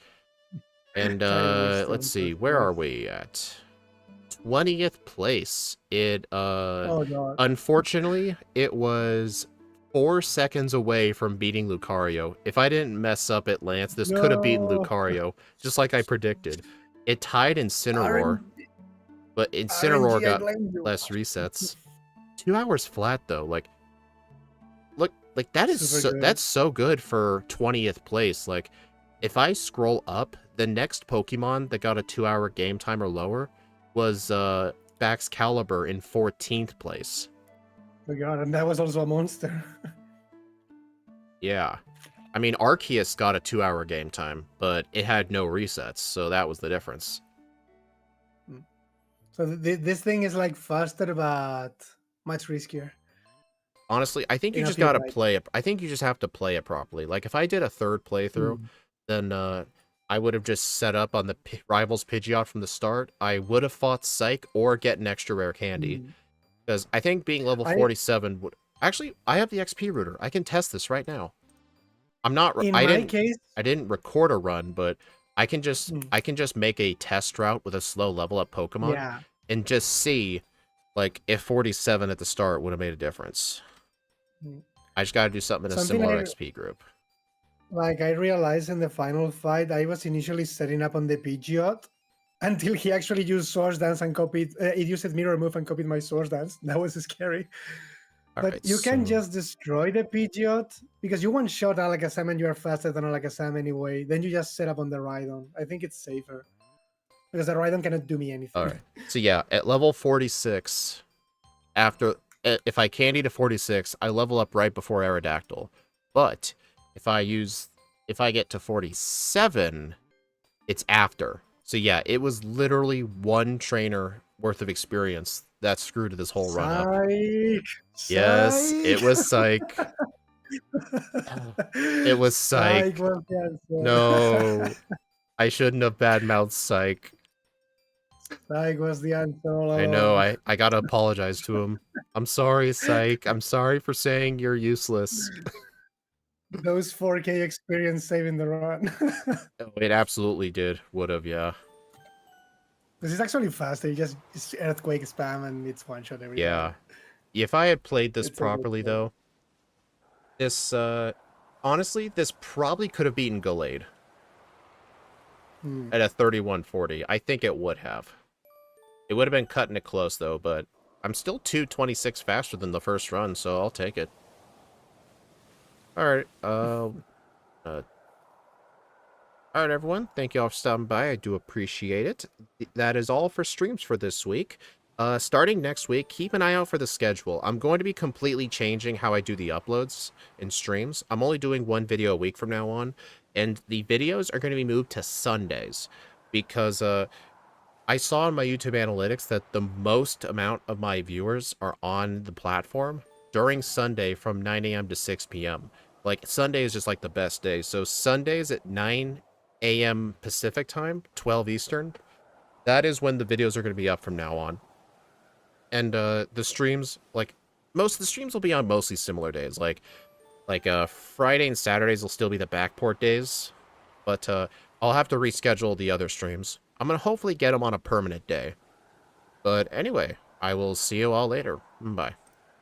And let's see, where are we at? 20th place. It unfortunately, it was 4 seconds away from beating Lucario. If I didn't mess up at Lance, this could have beaten Lucario, just like I predicted. It tied Incineroar, but Incineroar got less resets. 2 hours flat though, like look, that is that's so good for 20th place. Like, if I scroll up, the next Pokemon that got a 2-hour game time or lower was Baxcalibur in 14th place. Oh my god, and that was also a monster. Yeah. I mean, Arceus got a 2-hour game time, but it had no resets, so that was the difference. So this thing is like faster, but much riskier Honestly, I think you in a just few gotta rides. play it. I think you just have to play it properly. Like if I did a third playthrough, Mm, then I would have just set up on the rivals Pidgeot from the start. I would have fought Psych or get an extra rare candy. mm. Because I think being level I 47 would actually I have the XP router. I can test this right now. I'm not In my case, I didn't record a run, but mm, I can just make a test route with a slow level up Pokemon yeah. and just see like if 47 at the start would have made a difference. Mm. I just got to do something in a Something similar XP group. I realized in the final fight, I was initially setting up on the Pidgeot until he actually used Swords Dance and copied. It used Mirror Move and copied my Swords Dance. That was scary. All But right, you can so just destroy the Pidgeot because you one shot Alakazam and you are faster than Alakazam anyway. Then you just set up on the Rhydon. I think it's safer because the Rhydon cannot do me all anything. right. So yeah, at level 46 after if I candy to 46, I level up right before Aerodactyl. But if I get to 47, it's after. So yeah, it was literally one trainer worth of experience that screwed this whole run up. Psych! Yes, Psych! it was Psych. It was Psych Psych. was the No, answer. I shouldn't have badmouthed Psych. Psych was the answer all I know, along. I gotta apologize to him. I'm sorry, Psych. I'm sorry for saying you're useless. Those 4K experience saving the run. Oh, it absolutely did. Would have, yeah. This is actually faster. You just earthquake spam and it's one shot every Yeah. time. If I had played this It's a good properly, play. though, this, honestly, this probably could have beaten Gallade Hmm. at a 3140. I think it would have. It would have been cutting it close, though, but I'm still 226 faster than the first run, so I'll take it. Alright, uh, alright, everyone. Thank you all for stopping by. I do appreciate it. That is all for streams for this week. Starting next week, keep an eye out for the schedule. I'm going to be completely changing how I do the uploads and streams. I'm only doing one video a week from now on, and the videos are going to be moved to Sundays because I saw on my YouTube analytics that the most amount of my viewers are on the platform during Sunday from 9 a.m. to 6 p.m. Like, Sunday is just like the best day. So Sundays at 9 a.m. Pacific time, 12 Eastern, that is when the videos are going to be up from now on. And the streams, like, most of the streams will be on mostly similar days. Like Friday and Saturdays will still be the backport days, but I'll have to reschedule the other streams. I'm going to hopefully get them on a permanent day. But anyway, I will see you all later. Bye.